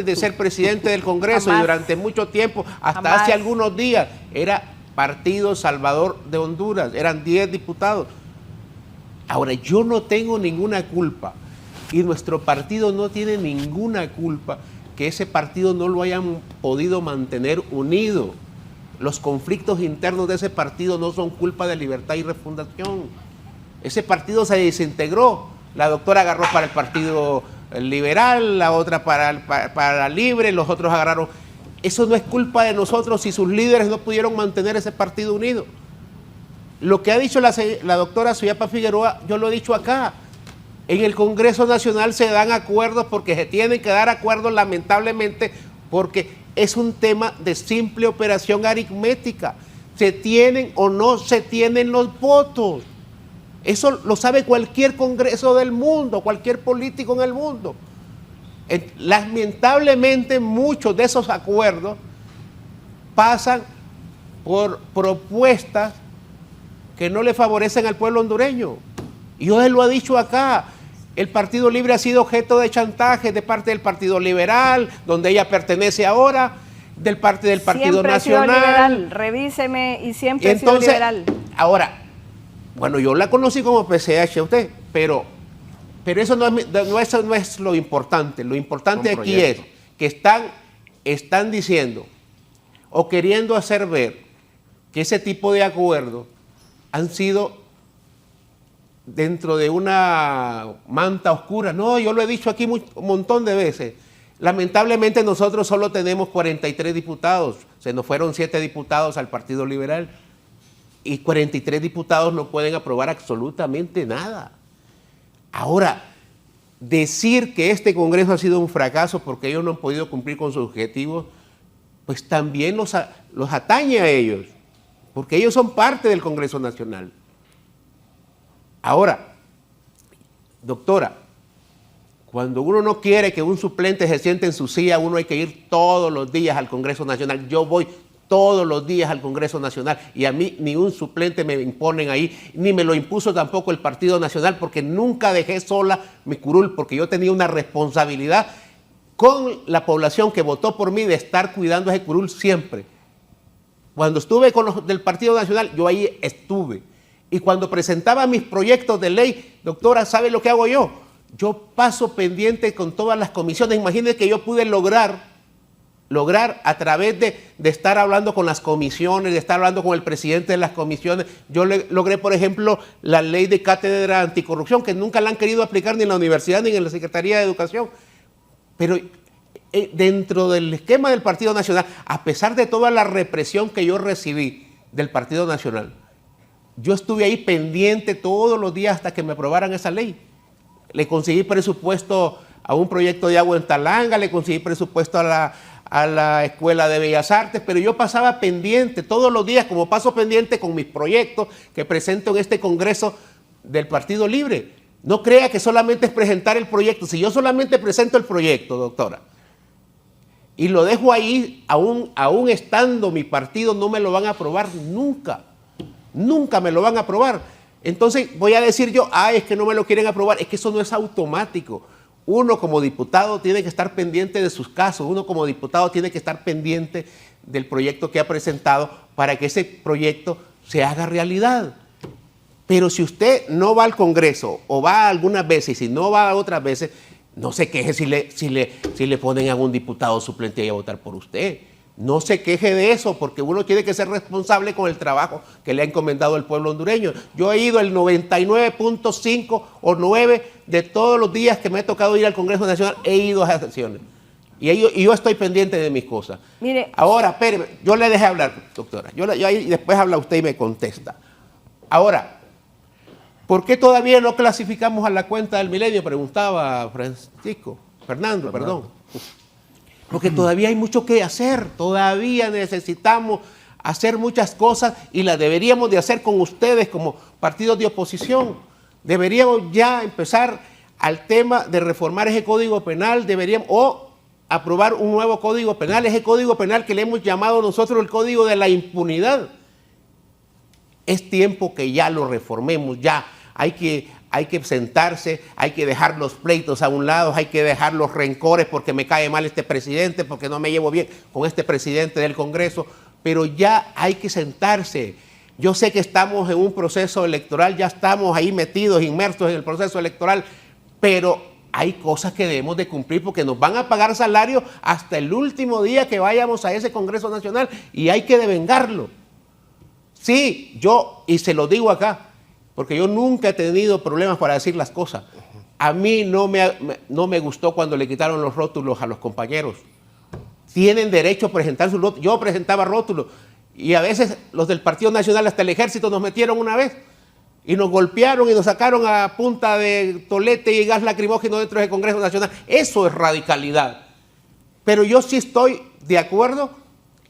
de ser presidente del Congreso, y durante mucho tiempo, hasta hace algunos días, era Partido Salvador de Honduras, eran 10 diputados. Ahora, yo no tengo ninguna culpa, y nuestro partido no tiene ninguna culpa que ese partido no lo hayan podido mantener unido. Los conflictos internos de ese partido no son culpa de Libertad y Refundación. Ese partido se desintegró. La doctora agarró para el Partido Liberal, la otra para Libre, los otros agarraron. Eso no es culpa de nosotros si sus líderes no pudieron mantener ese partido unido. Lo que ha dicho la doctora Suyapa Figueroa, yo lo he dicho acá. En el Congreso Nacional se dan acuerdos porque se tienen que dar acuerdos, lamentablemente, porque es un tema de simple operación aritmética. Se tienen o no se tienen los votos. Eso lo sabe cualquier Congreso del mundo, cualquier político en el mundo. Lamentablemente, muchos de esos acuerdos pasan por propuestas que no le favorecen al pueblo hondureño. Y yo lo he dicho acá. El Partido Libre ha sido objeto de chantaje de parte del Partido Liberal, donde ella pertenece ahora, del Partido siempre Nacional. Liberal, revíseme, y siempre ha sido liberal. Ahora, bueno, yo la conocí como PCH a usted, pero eso no es lo importante. Lo importante aquí es que están diciendo o queriendo hacer ver que ese tipo de acuerdos han sido dentro de una manta oscura. No, yo lo he dicho aquí un montón de veces. Lamentablemente nosotros solo tenemos 43 diputados. Se nos fueron 7 diputados al Partido Liberal. Y 43 diputados no pueden aprobar absolutamente nada. Ahora, decir que este Congreso ha sido un fracaso porque ellos no han podido cumplir con sus objetivos, pues también los atañe a ellos, porque ellos son parte del Congreso Nacional. Ahora, doctora, cuando uno no quiere que un suplente se siente en su silla, uno hay que ir todos los días al Congreso Nacional. Yo voy todos los días al Congreso Nacional y a mí ni un suplente me imponen ahí, ni me lo impuso tampoco el Partido Nacional, porque nunca dejé sola mi curul, porque yo tenía una responsabilidad con la población que votó por mí de estar cuidando ese curul siempre. Cuando estuve con los del Partido Nacional, yo ahí estuve. Y cuando presentaba mis proyectos de ley, doctora, ¿sabe lo que hago yo? Yo paso pendiente con todas las comisiones. Imagínense que yo pude lograr a través de estar hablando con las comisiones, de estar hablando con el presidente de las comisiones. Yo logré, por ejemplo, la ley de cátedra anticorrupción, que nunca la han querido aplicar ni en la universidad ni en la Secretaría de Educación. Pero dentro del esquema del Partido Nacional, a pesar de toda la represión que yo recibí del Partido Nacional, yo estuve ahí pendiente todos los días hasta que me aprobaran esa ley. Le conseguí presupuesto a un proyecto de agua en Talanga, le conseguí presupuesto a la Escuela de Bellas Artes, pero yo pasaba pendiente todos los días, como paso pendiente con mis proyectos que presento en este Congreso del Partido Libre. No crea que solamente es presentar el proyecto. Si yo solamente presento el proyecto, doctora, y lo dejo ahí, aún estando mi partido, no me lo van a aprobar nunca. Nunca me lo van a aprobar. Entonces voy a decir yo, es que no me lo quieren aprobar. Es que eso no es automático. Uno como diputado tiene que estar pendiente de sus casos. Uno como diputado tiene que estar pendiente del proyecto que ha presentado para que ese proyecto se haga realidad. Pero si usted no va al Congreso o va algunas veces y si no va otras veces, no se queje si le ponen a un diputado suplente ahí a votar por usted. No se queje de eso, porque uno tiene que ser responsable con el trabajo que le ha encomendado el pueblo hondureño. Yo he ido el 99.5 o 9 de todos los días que me ha tocado ir al Congreso Nacional, he ido a esas sesiones. Y yo estoy pendiente de mis cosas. Mire, ahora, espéreme, yo le dejé hablar, doctora. Y después habla usted y me contesta. Ahora, ¿por qué todavía no clasificamos a la cuenta del milenio? Preguntaba Fernando, perdón. Porque todavía hay mucho que hacer, todavía necesitamos hacer muchas cosas y las deberíamos de hacer con ustedes como partidos de oposición. Deberíamos ya empezar al tema de reformar ese código penal, o aprobar un nuevo código penal, ese código penal que le hemos llamado nosotros el código de la impunidad. Es tiempo que ya lo reformemos, ya hay que sentarse, hay que dejar los pleitos a un lado, hay que dejar los rencores porque me cae mal este presidente, porque no me llevo bien con este presidente del Congreso, pero ya hay que sentarse. Yo sé que estamos en un proceso electoral, ya estamos ahí metidos, inmersos en el proceso electoral, pero hay cosas que debemos de cumplir porque nos van a pagar salario hasta el último día que vayamos a ese Congreso Nacional y hay que devengarlo. Sí, y se lo digo acá, porque yo nunca he tenido problemas para decir las cosas. A mí no me gustó cuando le quitaron los rótulos a los compañeros. Tienen derecho a presentar sus rótulos. Yo presentaba rótulos y a veces los del Partido Nacional, hasta el Ejército, nos metieron una vez y nos golpearon y nos sacaron a punta de tolete y gas lacrimógeno dentro del Congreso Nacional. Eso es radicalidad. Pero yo sí estoy de acuerdo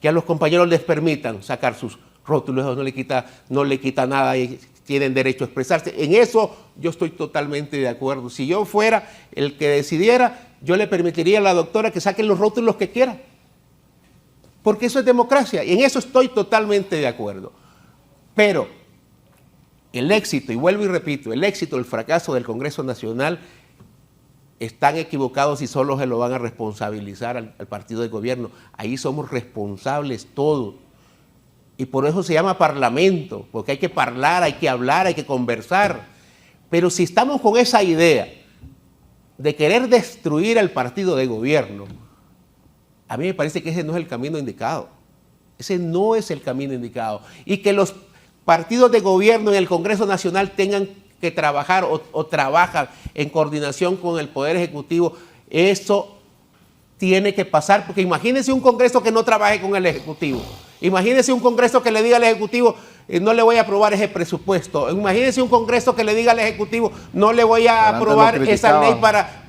que a los compañeros les permitan sacar sus rótulos. Eso no le quita nada y tienen derecho a expresarse. En eso yo estoy totalmente de acuerdo. Si yo fuera el que decidiera, yo le permitiría a la doctora que saquen los rótulos que quiera. Porque eso es democracia. Y en eso estoy totalmente de acuerdo. Pero el éxito, y vuelvo y repito, el éxito, el fracaso del Congreso Nacional están equivocados y solo se lo van a responsabilizar al partido de gobierno. Ahí somos responsables todos. Y por eso se llama parlamento, porque hay que hablar, hay que hablar, hay que conversar. Pero si estamos con esa idea de querer destruir al partido de gobierno, a mí me parece que ese no es el camino indicado. Ese no es el camino indicado. Y que los partidos de gobierno en el Congreso Nacional tengan que trabajar o trabajan en coordinación con el Poder Ejecutivo, eso tiene que pasar, porque imagínense un Congreso que no trabaje con el Ejecutivo. Imagínense un Congreso que le diga al Ejecutivo, no le voy a aprobar ese presupuesto. Imagínense un Congreso que le diga al Ejecutivo, no le voy a aprobar esa ley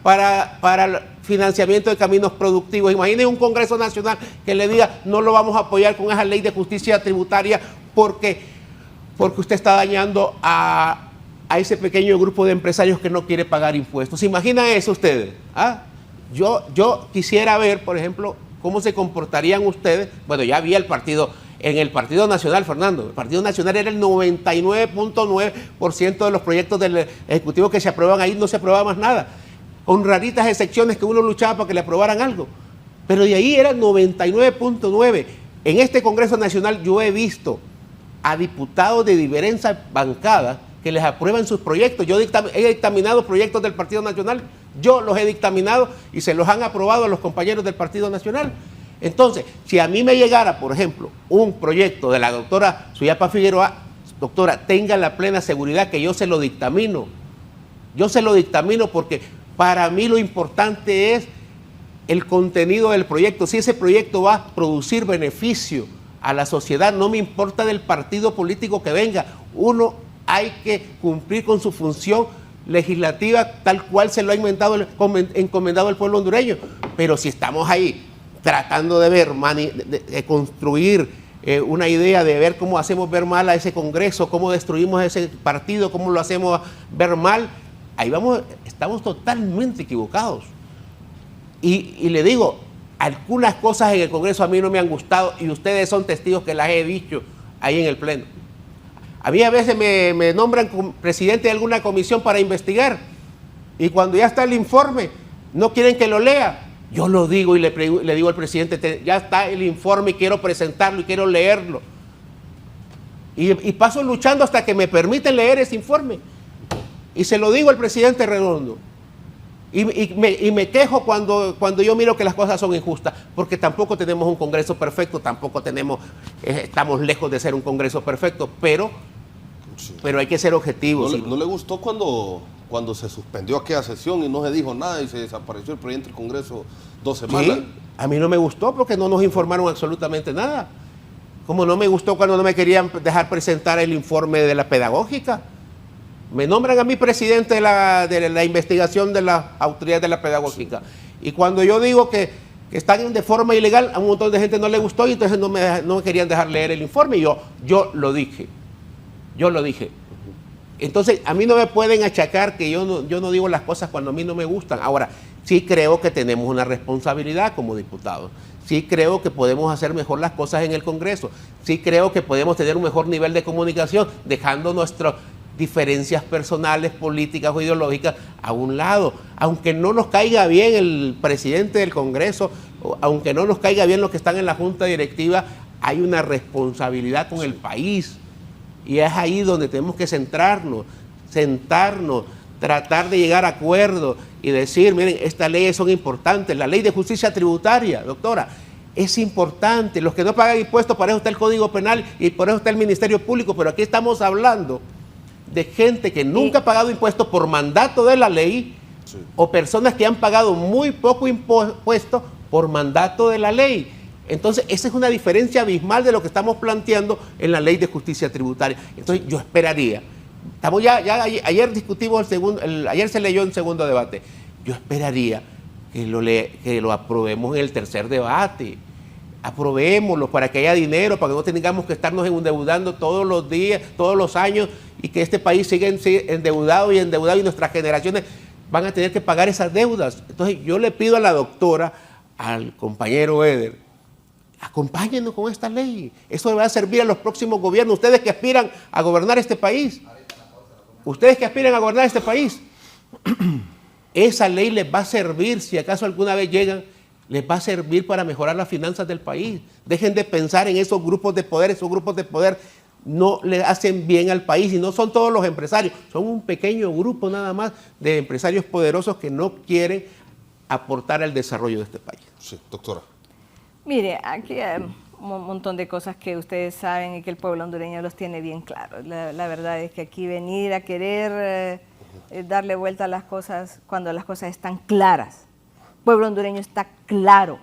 para el financiamiento de caminos productivos. Imagínense un Congreso Nacional que le diga, no lo vamos a apoyar con esa ley de justicia tributaria porque usted está dañando a ese pequeño grupo de empresarios que no quiere pagar impuestos. ¿Se imaginan eso ustedes? ¿Ah? Yo quisiera ver, por ejemplo, cómo se comportarían ustedes. Bueno, ya había en el Partido Nacional, Fernando. El Partido Nacional era el 99.9% de los proyectos del Ejecutivo que se aprueban ahí, no se aprobaba más nada. Con raritas excepciones que uno luchaba para que le aprobaran algo. Pero de ahí era el 99.9%. En este Congreso Nacional yo he visto a diputados de diversas bancadas que les aprueban sus proyectos. Yo he dictaminado proyectos del Partido Nacional, yo los he dictaminado y se los han aprobado a los compañeros del Partido Nacional. Entonces, si a mí me llegara, por ejemplo, un proyecto de la doctora Suyapa Figueroa, doctora, tenga la plena seguridad que yo se lo dictamino. Yo se lo dictamino porque para mí lo importante es el contenido del proyecto. Si ese proyecto va a producir beneficio a la sociedad, no me importa del partido político que venga. Uno hay que cumplir con su función legislativa tal cual se lo ha encomendado el pueblo hondureño. Pero si estamos ahí tratando de ver, de construir una idea, de ver cómo hacemos ver mal a ese Congreso, cómo destruimos ese partido, cómo lo hacemos ver mal, ahí estamos totalmente equivocados. Y le digo, algunas cosas en el Congreso a mí no me han gustado y ustedes son testigos que las he dicho ahí en el Pleno. A mí a veces me nombran como presidente de alguna comisión para investigar y cuando ya está el informe no quieren que lo lea. Yo lo digo y le digo al presidente, ya está el informe y quiero presentarlo y quiero leerlo. Y paso luchando hasta que me permiten leer ese informe. Y se lo digo al presidente Redondo. Y me quejo cuando yo miro que las cosas son injustas, porque tampoco tenemos un Congreso perfecto, estamos lejos de ser un Congreso perfecto, pero hay que ser objetivos. ¿No le gustó cuando cuando se suspendió aquella sesión y no se dijo nada y se desapareció el presidente del Congreso 2 semanas. Sí, a mí no me gustó porque no nos informaron absolutamente nada. Como no me gustó cuando no me querían dejar presentar el informe de la pedagógica. Me nombran a mí presidente de la investigación de la autoridad de la pedagógica. Sí. Y cuando yo digo que están de forma ilegal, a un montón de gente no le gustó y entonces no me querían dejar leer el informe. Y yo lo dije. Yo lo dije. Entonces, a mí no me pueden achacar que yo no digo las cosas cuando a mí no me gustan. Ahora, sí creo que tenemos una responsabilidad como diputados. Sí creo que podemos hacer mejor las cosas en el Congreso. Sí creo que podemos tener un mejor nivel de comunicación, dejando nuestras diferencias personales, políticas o ideológicas a un lado. Aunque no nos caiga bien el presidente del Congreso, aunque no nos caiga bien los que están en la Junta Directiva, hay una responsabilidad con el país. Y es ahí donde tenemos que sentarnos, tratar de llegar a acuerdos y decir, miren, estas leyes son importantes. La ley de justicia tributaria, doctora, es importante. Los que no pagan impuestos, para eso está el Código Penal y por eso está el Ministerio Público. Pero aquí estamos hablando de gente que nunca ha pagado impuestos por mandato de la ley, sí, o personas que han pagado muy poco impuesto por mandato de la ley. Entonces, esa es una diferencia abismal de lo que estamos planteando en la ley de justicia tributaria. Entonces, yo esperaría, ayer discutimos ayer se leyó en segundo debate, yo esperaría que lo aprobemos en el tercer debate. Aprobémoslo para que haya dinero, para que no tengamos que estarnos endeudando todos los días, todos los años, y que este país siga endeudado y nuestras generaciones van a tener que pagar esas deudas. Entonces, yo le pido a la doctora, al compañero Eder, acompáñenos con esta ley. Eso le va a servir a los próximos gobiernos. Ustedes que aspiran a gobernar este país. Esa ley les va a servir, si acaso alguna vez llegan, les va a servir para mejorar las finanzas del país. Dejen de pensar en esos grupos de poder. Esos grupos de poder no le hacen bien al país y no son todos los empresarios. Son un pequeño grupo nada más de empresarios poderosos que no quieren aportar al desarrollo de este país. Sí, doctora. Mire, aquí hay un montón de cosas que ustedes saben y que el pueblo hondureño los tiene bien claros. La verdad es que aquí venir a querer darle vuelta a las cosas cuando las cosas están claras. El pueblo hondureño está claro.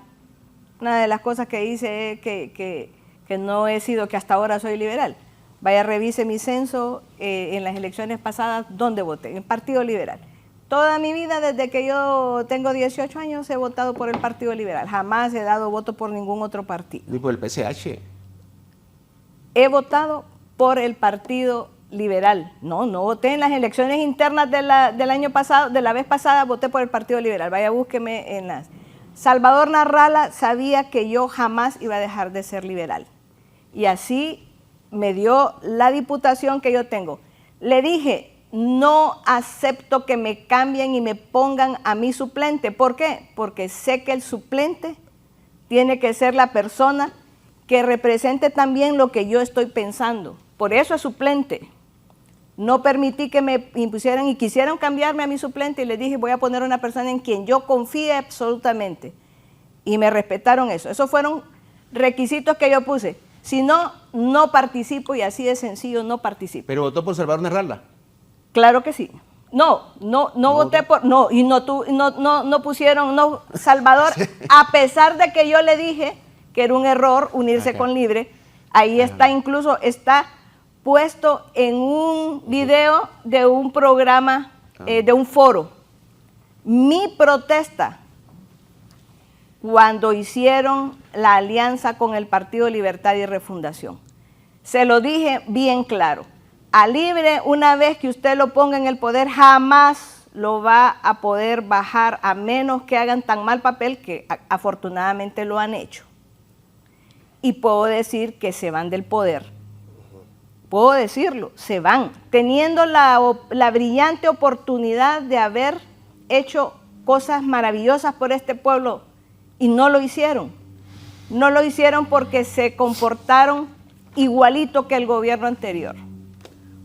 Una de las cosas que dice es que no he sido, que hasta ahora soy liberal. Vaya, revise mi censo en las elecciones pasadas, ¿dónde voté? En el Partido Liberal. Toda mi vida, desde que yo tengo 18 años, he votado por el Partido Liberal. Jamás he dado voto por ningún otro partido. Ni por el PCH. He votado por el Partido Liberal. No voté en las elecciones internas del año pasado, de la vez pasada voté por el Partido Liberal. Vaya, búsqueme en las... Salvador Narrala sabía que yo jamás iba a dejar de ser liberal. Y así me dio la diputación que yo tengo. Le dije... No acepto que me cambien y me pongan a mi suplente. ¿Por qué? Porque sé que el suplente tiene que ser la persona que represente también lo que yo estoy pensando. Por eso es suplente. No permití que me impusieran y quisieron cambiarme a mi suplente y les dije, voy a poner una persona en quien yo confíe absolutamente. Y me respetaron eso. Esos fueron requisitos que yo puse. Si no, no participo y así de sencillo, no participo. ¿Pero votó por Salvador Narrala? Claro que sí. No voté por, y no pusieron, Salvador, a pesar de que yo le dije que era un error unirse con Libre, ahí está, incluso está puesto en un video de un programa, de un foro. Mi protesta cuando hicieron la alianza con el Partido Libertad y Refundación. Se lo dije bien claro. A Libre, una vez que usted lo ponga en el poder, jamás lo va a poder bajar, a menos que hagan tan mal papel que afortunadamente lo han hecho. Y puedo decir que se van del poder. Puedo decirlo, se van, teniendo la brillante oportunidad de haber hecho cosas maravillosas por este pueblo y no lo hicieron. No lo hicieron porque se comportaron igualito que el gobierno anterior,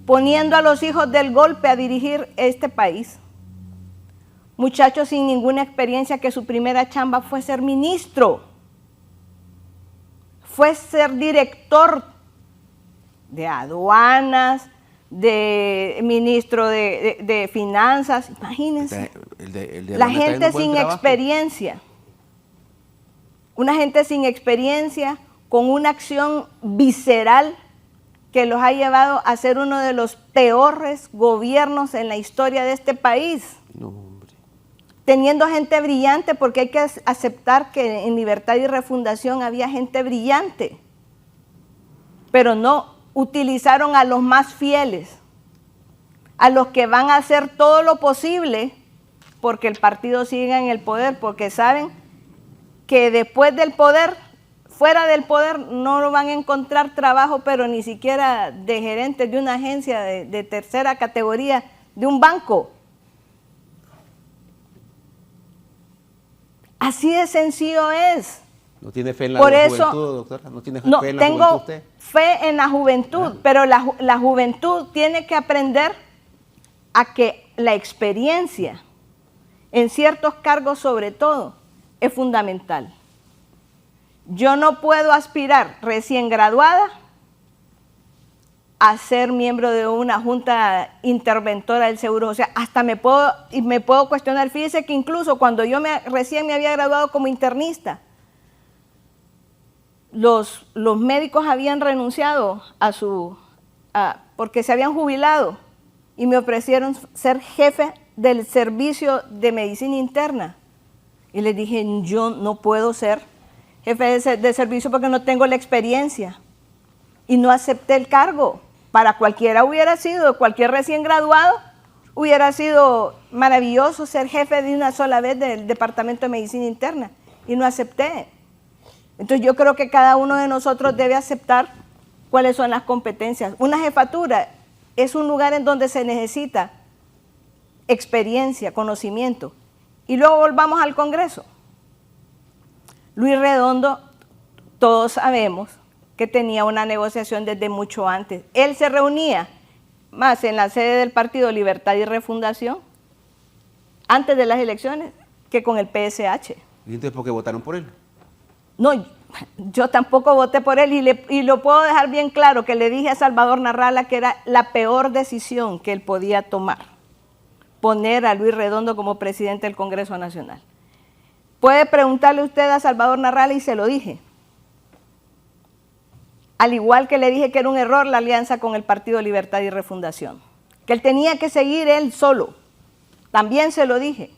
poniendo a los hijos del golpe a dirigir este país. Muchachos sin ninguna experiencia que su primera chamba fue ser ministro, fue ser director de aduanas, de ministro de Finanzas, imagínense. La gente sin experiencia, una gente sin experiencia, con una acción visceral que los ha llevado a ser uno de los peores gobiernos en la historia de este país. No, hombre. Teniendo gente brillante, porque hay que aceptar que en Libertad y Refundación había gente brillante, pero no, utilizaron a los más fieles, a los que van a hacer todo lo posible porque el partido siga en el poder, porque saben que después del poder, fuera del poder, no lo van a encontrar trabajo, pero ni siquiera de gerente de una agencia de tercera categoría, de un banco. Así de sencillo es. ¿No tiene fe en la juventud, doctora? ¿No tiene fe en la juventud usted? Tengo fe en la juventud, pero la juventud tiene que aprender a que la experiencia, en ciertos cargos sobre todo, es fundamental. Yo no puedo aspirar recién graduada a ser miembro de una junta interventora del Seguro Social. Hasta me puedo cuestionar. Fíjese que incluso cuando yo recién me había graduado como internista, los médicos habían renunciado porque se habían jubilado y me ofrecieron ser jefe del servicio de medicina interna. Y les dije, yo no puedo ser jefe de servicio porque no tengo la experiencia. Y no acepté el cargo. Para cualquiera hubiera sido, cualquier recién graduado, hubiera sido maravilloso ser jefe de una sola vez del Departamento de Medicina Interna. Y no acepté. Entonces yo creo que cada uno de nosotros debe aceptar cuáles son las competencias. Una jefatura es un lugar en donde se necesita experiencia, conocimiento. Y luego volvamos al Congreso. Luis Redondo, todos sabemos que tenía una negociación desde mucho antes. Él se reunía más en la sede del Partido Libertad y Refundación antes de las elecciones que con el PSH. ¿Y entonces por qué votaron por él? No, yo tampoco voté por él y lo puedo dejar bien claro que le dije a Salvador Narrala que era la peor decisión que él podía tomar, poner a Luis Redondo como presidente del Congreso Nacional. Puede preguntarle usted a Salvador Narrala y se lo dije. Al igual que le dije que era un error la alianza con el Partido Libertad y Refundación, que él tenía que seguir él solo. También se lo dije.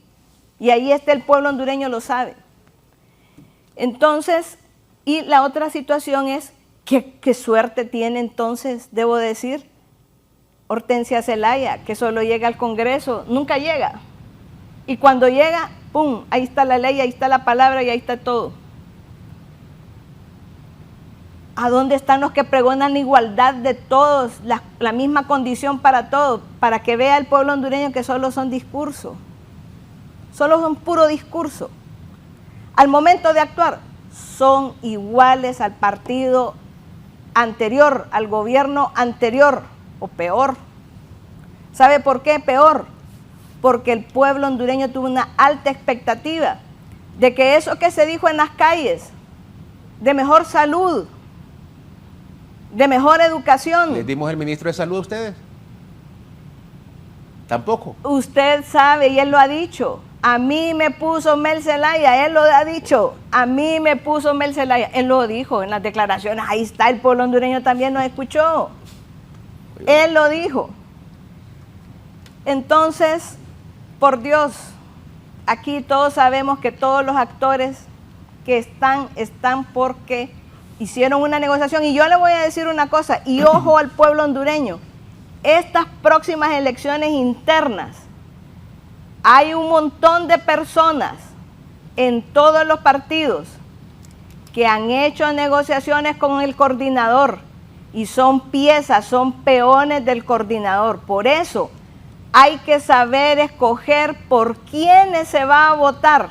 Y ahí está el pueblo hondureño, lo sabe. Entonces, y la otra situación es, ¿qué suerte tiene entonces, debo decir, Hortensia Zelaya, que solo llega al Congreso, nunca llega. Y cuando llega, ¡pum!, ahí está la ley, ahí está la palabra y ahí está todo. ¿A dónde están los que pregonan la igualdad de todos, la misma condición para todos, para que vea el pueblo hondureño que solo son discursos? Solo son puro discurso. Al momento de actuar, son iguales al partido anterior, al gobierno anterior, o peor. ¿Sabe por qué peor? Porque el pueblo hondureño tuvo una alta expectativa de que eso que se dijo en las calles, de mejor salud, de mejor educación. ¿Les dimos el ministro de Salud a ustedes? ¿Tampoco? Usted sabe, y él lo ha dicho, a mí me puso Mel Zelaya, él lo ha dicho, a mí me puso Mel Zelaya, él lo dijo en las declaraciones, ahí está, el pueblo hondureño también nos escuchó, él lo dijo. Entonces, por Dios, aquí todos sabemos que todos los actores que están porque hicieron una negociación. Y yo le voy a decir una cosa, y ojo al pueblo hondureño, estas próximas elecciones internas, hay un montón de personas en todos los partidos que han hecho negociaciones con el coordinador y son piezas, son peones del coordinador. Por eso hay que saber escoger por quiénes se va a votar,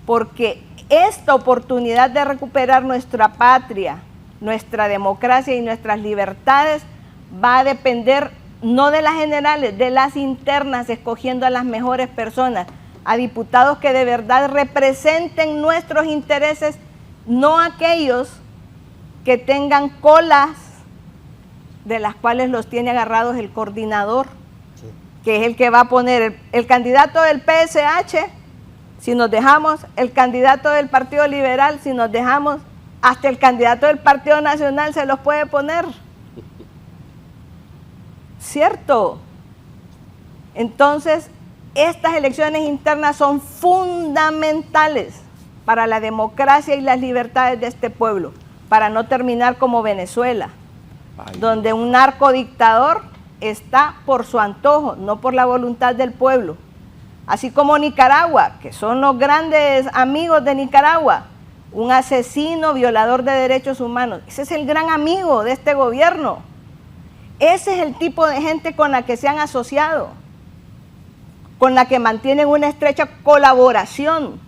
porque esta oportunidad de recuperar nuestra patria, nuestra democracia y nuestras libertades va a depender no de las generales, de las internas, escogiendo a las mejores personas, a diputados que de verdad representen nuestros intereses, no aquellos que tengan colas de las cuales los tiene agarrados el coordinador, que es el que va a poner el candidato del PSH, si nos dejamos, el candidato del Partido Liberal, si nos dejamos, hasta el candidato del Partido Nacional se los puede poner. ¿Cierto? Entonces, estas elecciones internas son fundamentales para la democracia y las libertades de este pueblo, para no terminar como Venezuela, donde un narcodictador está por su antojo, no por la voluntad del pueblo. Así como Nicaragua, que son los grandes amigos de Nicaragua, un asesino, violador de derechos humanos. Ese es el gran amigo de este gobierno. Ese es el tipo de gente con la que se han asociado, con la que mantienen una estrecha colaboración,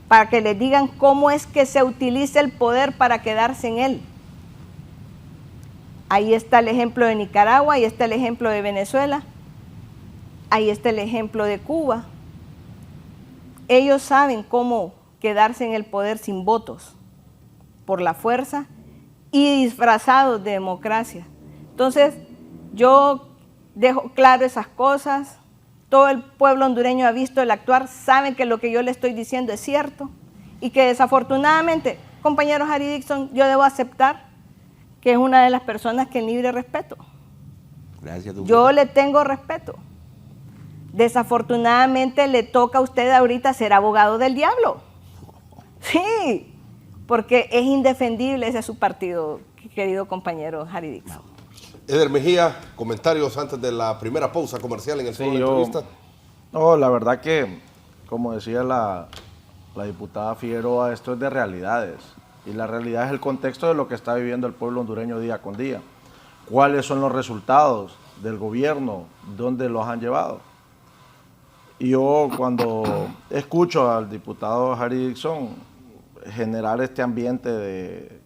para que les digan cómo es que se utiliza el poder para quedarse en él. Ahí está el ejemplo de Nicaragua, ahí está el ejemplo de Venezuela, ahí está el ejemplo de Cuba. Ellos saben cómo quedarse en el poder sin votos, por la fuerza y disfrazados de democracia. Entonces, yo dejo claro esas cosas. Todo el pueblo hondureño ha visto el actuar, saben que lo que yo le estoy diciendo es cierto y que desafortunadamente, compañero Harry Dixon, yo debo aceptar que es una de las personas que libre respeto. Gracias, doctor. Yo le tengo respeto. Desafortunadamente le toca a usted ahorita ser abogado del diablo. Sí, porque es indefendible ese su partido, querido compañero Harry Dixon. Eder Mejía, comentarios antes de la primera pausa comercial en el foro de entrevista. No, la verdad que, como decía la diputada Figueroa, esto es de realidades. Y la realidad es el contexto de lo que está viviendo el pueblo hondureño día con día. ¿Cuáles son los resultados del gobierno? ¿Dónde los han llevado? Y yo cuando escucho al diputado Harry Dixon generar este ambiente de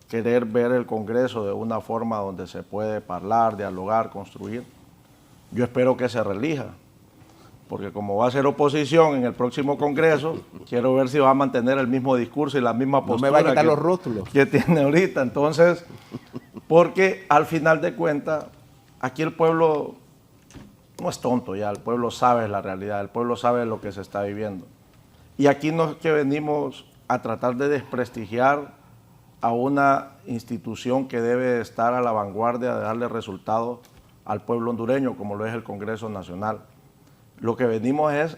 querer ver el Congreso de una forma donde se puede hablar, dialogar, construir, yo espero que se reelija. Porque como va a ser oposición en el próximo Congreso, quiero ver si va a mantener el mismo discurso y la misma postura. No me va a quitar los rótulos que tiene ahorita. Entonces, porque al final de cuentas, aquí el pueblo no es tonto ya, el pueblo sabe la realidad, el pueblo sabe lo que se está viviendo. Y aquí no es que venimos a tratar de desprestigiar a una institución que debe estar a la vanguardia de darle resultados al pueblo hondureño, como lo es el Congreso Nacional. Lo que venimos es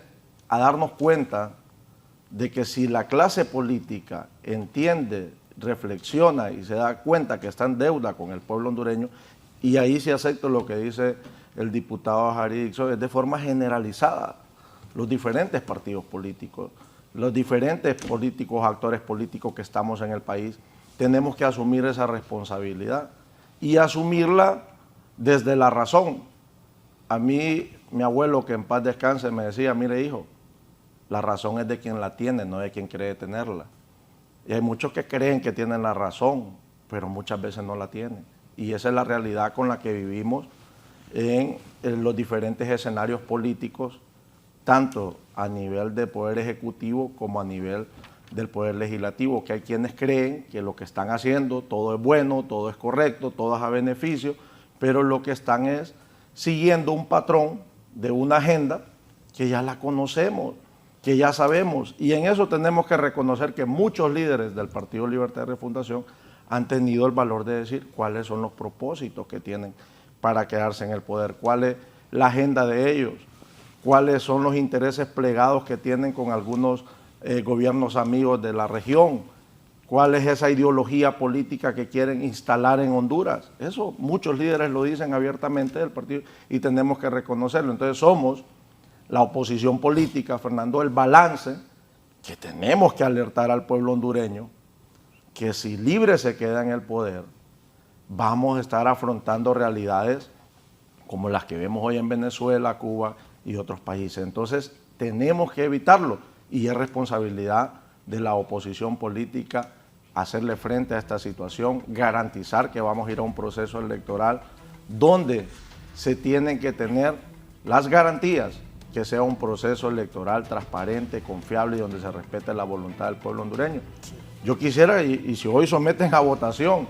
a darnos cuenta de que si la clase política entiende, reflexiona y se da cuenta que está en deuda con el pueblo hondureño, y ahí sí acepto lo que dice el diputado Harry Dixon, es de forma generalizada, los diferentes partidos políticos, los diferentes políticos, actores políticos que estamos en el país, tenemos que asumir esa responsabilidad y asumirla desde la razón. A mí, mi abuelo, que en paz descanse, me decía, mire hijo, la razón es de quien la tiene, no de quien cree tenerla. Y hay muchos que creen que tienen la razón, pero muchas veces no la tienen. Y esa es la realidad con la que vivimos en los diferentes escenarios políticos, tanto a nivel de poder ejecutivo como a nivel del poder legislativo, que hay quienes creen que lo que están haciendo todo es bueno, todo es correcto, todo es a beneficio, pero lo que están es siguiendo un patrón de una agenda que ya la conocemos, que ya sabemos, y en eso tenemos que reconocer que muchos líderes del Partido Libertad y Refundación han tenido el valor de decir cuáles son los propósitos que tienen para quedarse en el poder, cuál es la agenda de ellos, cuáles son los intereses plegados que tienen con algunos gobiernos amigos de la región, cuál es esa ideología política que quieren instalar en Honduras. Eso muchos líderes lo dicen abiertamente del partido y tenemos que reconocerlo. Entonces somos la oposición política, Fernando, el balance que tenemos que alertar al pueblo hondureño que si Libre se queda en el poder, vamos a estar afrontando realidades como las que vemos hoy en Venezuela, Cuba y otros países. Entonces tenemos que evitarlo y es responsabilidad de la oposición política hacerle frente a esta situación, garantizar que vamos a ir a un proceso electoral donde se tienen que tener las garantías que sea un proceso electoral transparente, confiable y donde se respete la voluntad del pueblo hondureño. Yo quisiera, y si hoy someten a votación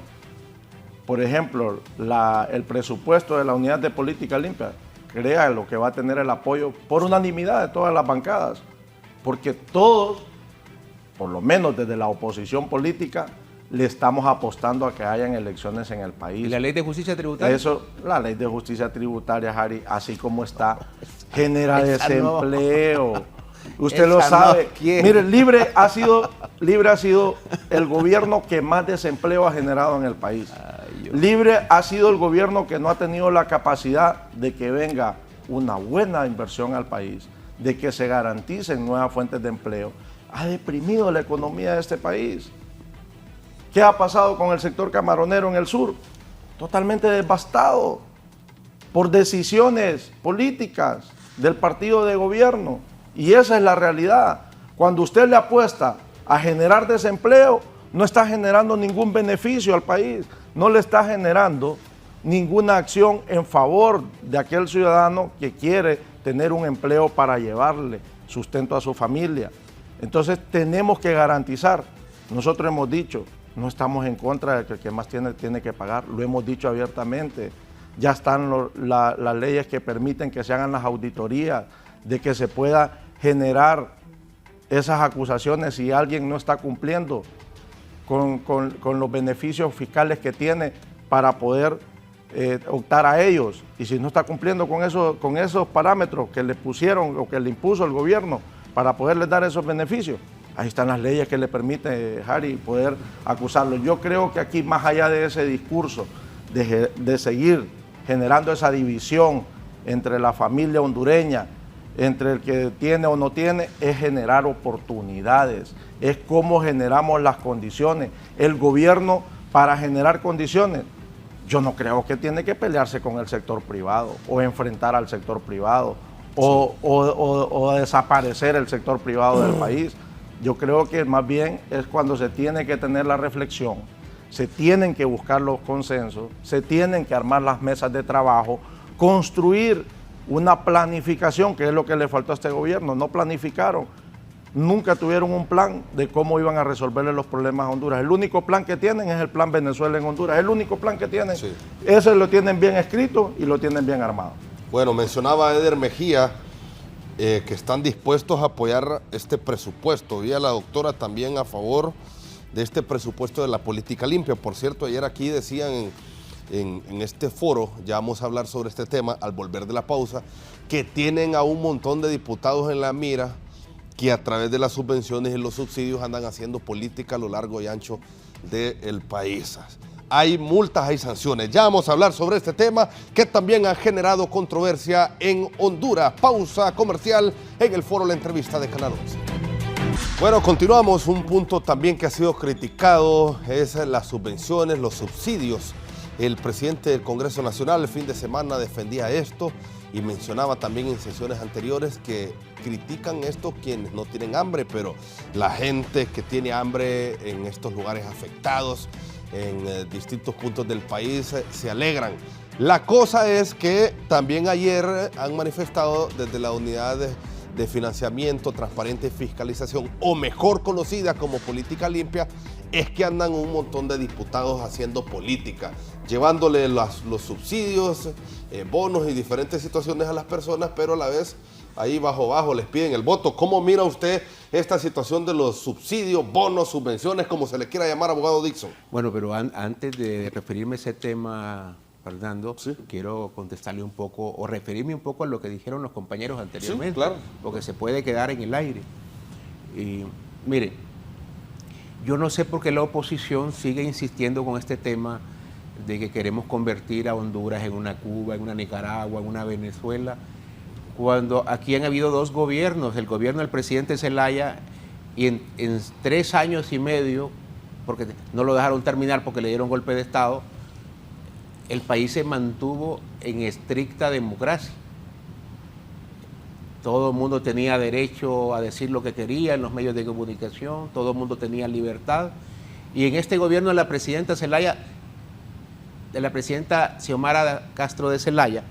por ejemplo, el presupuesto de la Unidad de Política Limpia, crea lo que va a tener el apoyo por unanimidad de todas las bancadas, porque todos, por lo menos desde la oposición política, le estamos apostando a que hayan elecciones en el país. ¿Y la ley de justicia tributaria? Eso, la ley de justicia tributaria, Harry, así como está, genera desempleo. Usted lo sabe. Mire, Libre ha sido el gobierno que más desempleo ha generado en el país. Libre ha sido el gobierno que no ha tenido la capacidad de que venga una buena inversión al país, de que se garanticen nuevas fuentes de empleo. Ha deprimido la economía de este país. ¿Qué ha pasado con el sector camaronero en el sur? Totalmente devastado por decisiones políticas del partido de gobierno. Y esa es la realidad. Cuando usted le apuesta a generar desempleo, no está generando ningún beneficio al país, no le está generando ninguna acción en favor de aquel ciudadano que quiere tener un empleo para llevarle sustento a su familia. Entonces tenemos que garantizar, nosotros hemos dicho, no estamos en contra de que el que más tiene que pagar, lo hemos dicho abiertamente, ya están las leyes que permiten que se hagan las auditorías, de que se pueda generar esas acusaciones si alguien no está cumpliendo con los beneficios fiscales que tiene para poder optar a ellos. Y si no está cumpliendo con esos parámetros que le pusieron o que le impuso el gobierno para poderles dar esos beneficios, ahí están las leyes que le permiten, Harry, poder acusarlo. Yo creo que aquí, más allá de ese discurso, de seguir generando esa división entre la familia hondureña, entre el que tiene o no tiene, es generar oportunidades, es cómo generamos las condiciones. El gobierno, para generar condiciones, yo no creo que tiene que pelearse con el sector privado o enfrentar al sector privado o desaparecer el sector privado del país. Yo creo que más bien es cuando se tiene que tener la reflexión, se tienen que buscar los consensos, se tienen que armar las mesas de trabajo, construir una planificación, que es lo que le faltó a este gobierno. No planificaron, nunca tuvieron un plan de cómo iban a resolverle los problemas a Honduras. El único plan que tienen es el plan Venezuela en Honduras, es el único plan que tienen. Sí. Ese lo tienen bien escrito y lo tienen bien armado. Bueno, mencionaba Eder Mejía que están dispuestos a apoyar este presupuesto. Vi a la doctora también a favor de este presupuesto de la política limpia. Por cierto, ayer aquí decían en este foro, ya vamos a hablar sobre este tema al volver de la pausa, que tienen a un montón de diputados en la mira que a través de las subvenciones y los subsidios andan haciendo política a lo largo y ancho del país. Hay multas, hay sanciones. Ya vamos a hablar sobre este tema que también ha generado controversia en Honduras. Pausa comercial en el foro La Entrevista de Canal 11. Bueno, continuamos. Un punto también que ha sido criticado es las subvenciones, los subsidios. El presidente del Congreso Nacional el fin de semana defendía esto y mencionaba también en sesiones anteriores que critican esto quienes no tienen hambre, pero la gente que tiene hambre en estos lugares afectados, en distintos puntos del país, se alegran. La cosa es que también ayer han manifestado desde la unidad de financiamiento, transparente y fiscalización, o mejor conocida como política limpia, es que andan un montón de diputados haciendo política, llevándole los subsidios, bonos y diferentes situaciones a las personas, pero a la vez ahí bajo les piden el voto. ¿Cómo mira usted esta situación de los subsidios, bonos, subvenciones, como se le quiera llamar, abogado Dixon? Bueno, pero antes de referirme a ese tema, Fernando, ¿sí? Quiero contestarle un poco o referirme un poco a lo que dijeron los compañeros anteriormente, sí, claro, porque se puede quedar en el aire. Y mire, yo no sé por qué la oposición sigue insistiendo con este tema de que queremos convertir a Honduras en una Cuba, en una Nicaragua, en una Venezuela, cuando aquí han habido dos gobiernos, el gobierno del presidente Zelaya, y en 3 años y medio, porque no lo dejaron terminar porque le dieron golpe de Estado, el país se mantuvo en estricta democracia. Todo el mundo tenía derecho a decir lo que quería en los medios de comunicación, todo el mundo tenía libertad. Y en este gobierno de la presidenta Zelaya, de la presidenta Xiomara Castro de Zelaya,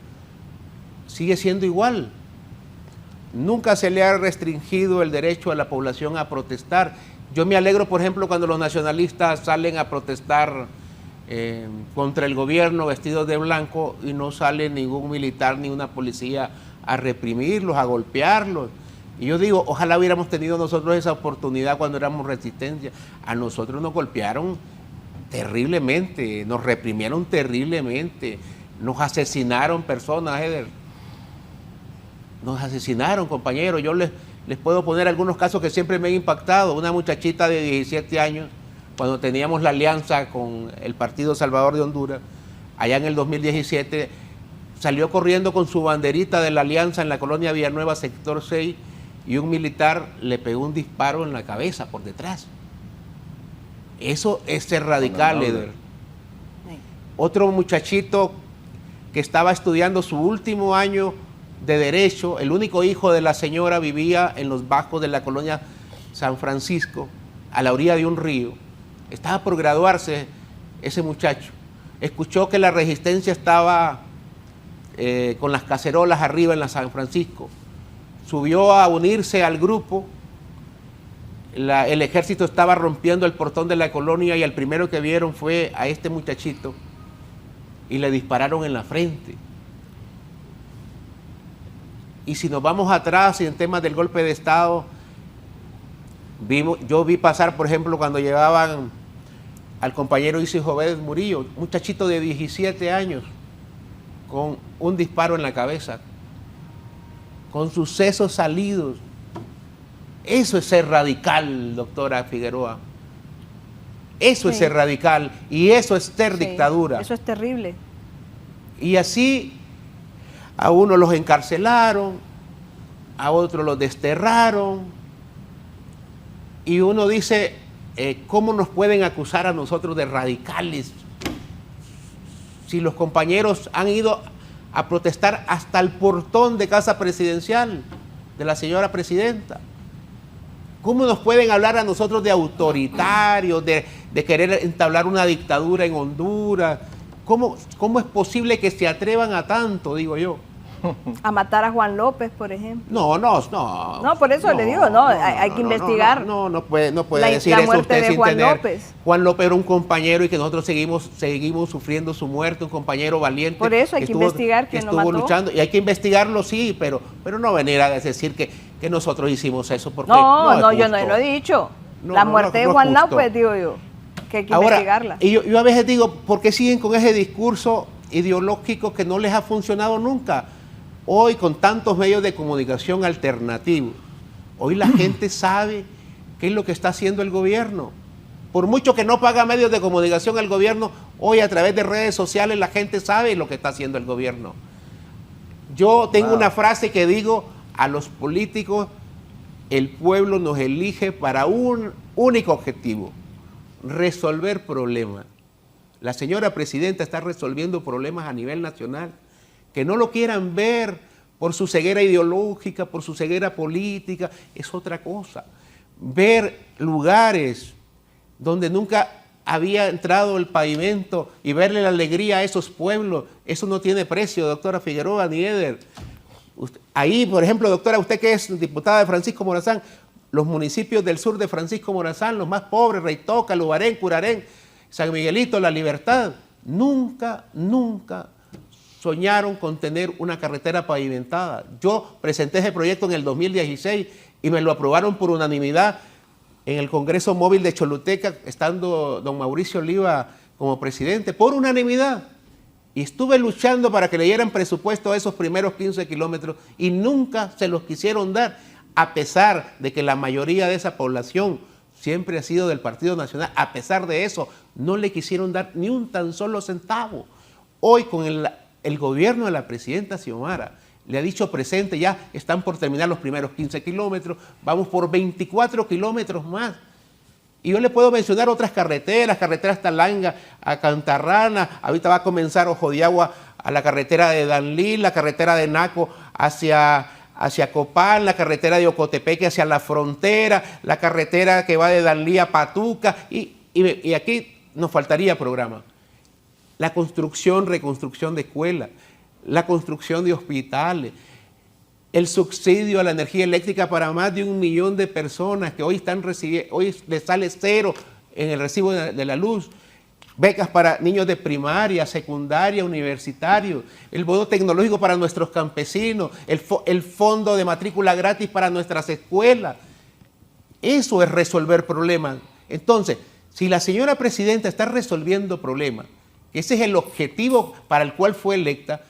sigue siendo igual. Nunca se le ha restringido el derecho a la población a protestar. Yo me alegro, por ejemplo, cuando los nacionalistas salen a protestar contra el gobierno vestidos de blanco y no sale ningún militar ni una policía a reprimirlos, a golpearlos. Y yo digo, ojalá hubiéramos tenido nosotros esa oportunidad cuando éramos resistencia. A nosotros nos golpearon terriblemente, nos reprimieron terriblemente, nos asesinaron personas, Eder. Nos asesinaron, compañeros. Yo les puedo poner algunos casos que siempre me han impactado. Una muchachita de 17 años, cuando teníamos la alianza con el Partido Salvador de Honduras, allá en el 2017, salió corriendo con su banderita de la alianza en la colonia Villanueva, sector 6, y un militar le pegó un disparo en la cabeza por detrás. Eso es ser radical, Eder. Otro muchachito que estaba estudiando su último año de Derecho, el único hijo de la señora, vivía en los bajos de la colonia San Francisco, a la orilla de un río. Estaba por graduarse ese muchacho. Escuchó que la resistencia estaba con las cacerolas arriba en la San Francisco. Subió a unirse al grupo. El ejército estaba rompiendo el portón de la colonia y el primero que vieron fue a este muchachito y le dispararon en la frente. Y si nos vamos atrás en temas del golpe de Estado, yo vi pasar, por ejemplo, cuando llevaban al compañero Isis Jovedes Murillo, muchachito de 17 años, con un disparo en la cabeza, con sus sesos salidos. Eso es ser radical, doctora Figueroa. Eso es ser radical y eso es ser dictadura. Eso es terrible. Y así a unos los encarcelaron, a otros los desterraron, y uno dice, ¿cómo nos pueden acusar a nosotros de radicales? Si los compañeros han ido a protestar hasta el portón de Casa Presidencial de la señora presidenta. ¿Cómo nos pueden hablar a nosotros de autoritarios, de querer entablar una dictadura en Honduras? ¿Cómo es posible que se atrevan a tanto, digo yo? A matar a Juan López, por ejemplo. No. No, por eso le digo, hay que investigar. No puede decir la eso muerte usted de sin Juan tener. López. Juan López era un compañero y que nosotros seguimos sufriendo su muerte, un compañero valiente. Por eso hay que investigar quién lo mató. Estuvo luchando, y hay que investigarlo, sí, pero no venir a decir que nosotros hicimos eso, porque no, es yo no justo. lo he dicho. La muerte de Juan López, digo yo, que hay que investigarla. Y yo a veces digo, ¿por qué siguen con ese discurso ideológico que no les ha funcionado nunca? Hoy, con tantos medios de comunicación alternativos, hoy la gente sabe qué es lo que está haciendo el gobierno. Por mucho que no paga medios de comunicación al gobierno, hoy a través de redes sociales la gente sabe lo que está haciendo el gobierno. Yo tengo una frase que digo a los políticos: el pueblo nos elige para un único objetivo, resolver problemas. La señora presidenta está resolviendo problemas a nivel nacional. Que no lo quieran ver por su ceguera ideológica, por su ceguera política, es otra cosa. Ver lugares donde nunca había entrado el pavimento y verle la alegría a esos pueblos, eso no tiene precio, doctora Figueroa ni Eder. Ahí, por ejemplo, doctora, usted que es diputada de Francisco Morazán, los municipios del sur de Francisco Morazán, los más pobres, Reitoca, Lubarén, Curarén, San Miguelito, La Libertad, nunca soñaron con tener una carretera pavimentada. Yo presenté ese proyecto en el 2016 y me lo aprobaron por unanimidad en el Congreso Móvil de Choluteca, estando don Mauricio Oliva como presidente, por unanimidad. Y estuve luchando para que le dieran presupuesto a esos primeros 15 kilómetros y nunca se los quisieron dar, a pesar de que la mayoría de esa población siempre ha sido del Partido Nacional. A pesar de eso, no le quisieron dar ni un tan solo centavo. Hoy, con el gobierno de la presidenta Xiomara le ha dicho presente, ya están por terminar los primeros 15 kilómetros, vamos por 24 kilómetros más. Y yo le puedo mencionar otras carreteras Talanga a Cantarrana, ahorita va a comenzar Ojo de Agua a la carretera de Danlí, la carretera de Naco hacia Copán, la carretera de Ocotepeque hacia la frontera, la carretera que va de Danlí a Patuca, y aquí nos faltaría programa. La construcción, reconstrucción de escuelas, la construcción de hospitales, el subsidio a la energía eléctrica para más de 1 millón de personas que hoy están recibiendo, hoy les sale 0 en el recibo de la luz, becas para niños de primaria, secundaria, universitario, el bono tecnológico para nuestros campesinos, el fondo de matrícula gratis para nuestras escuelas. Eso es resolver problemas. Entonces, si la señora presidenta está resolviendo problemas, ese es el objetivo para el cual fue electa,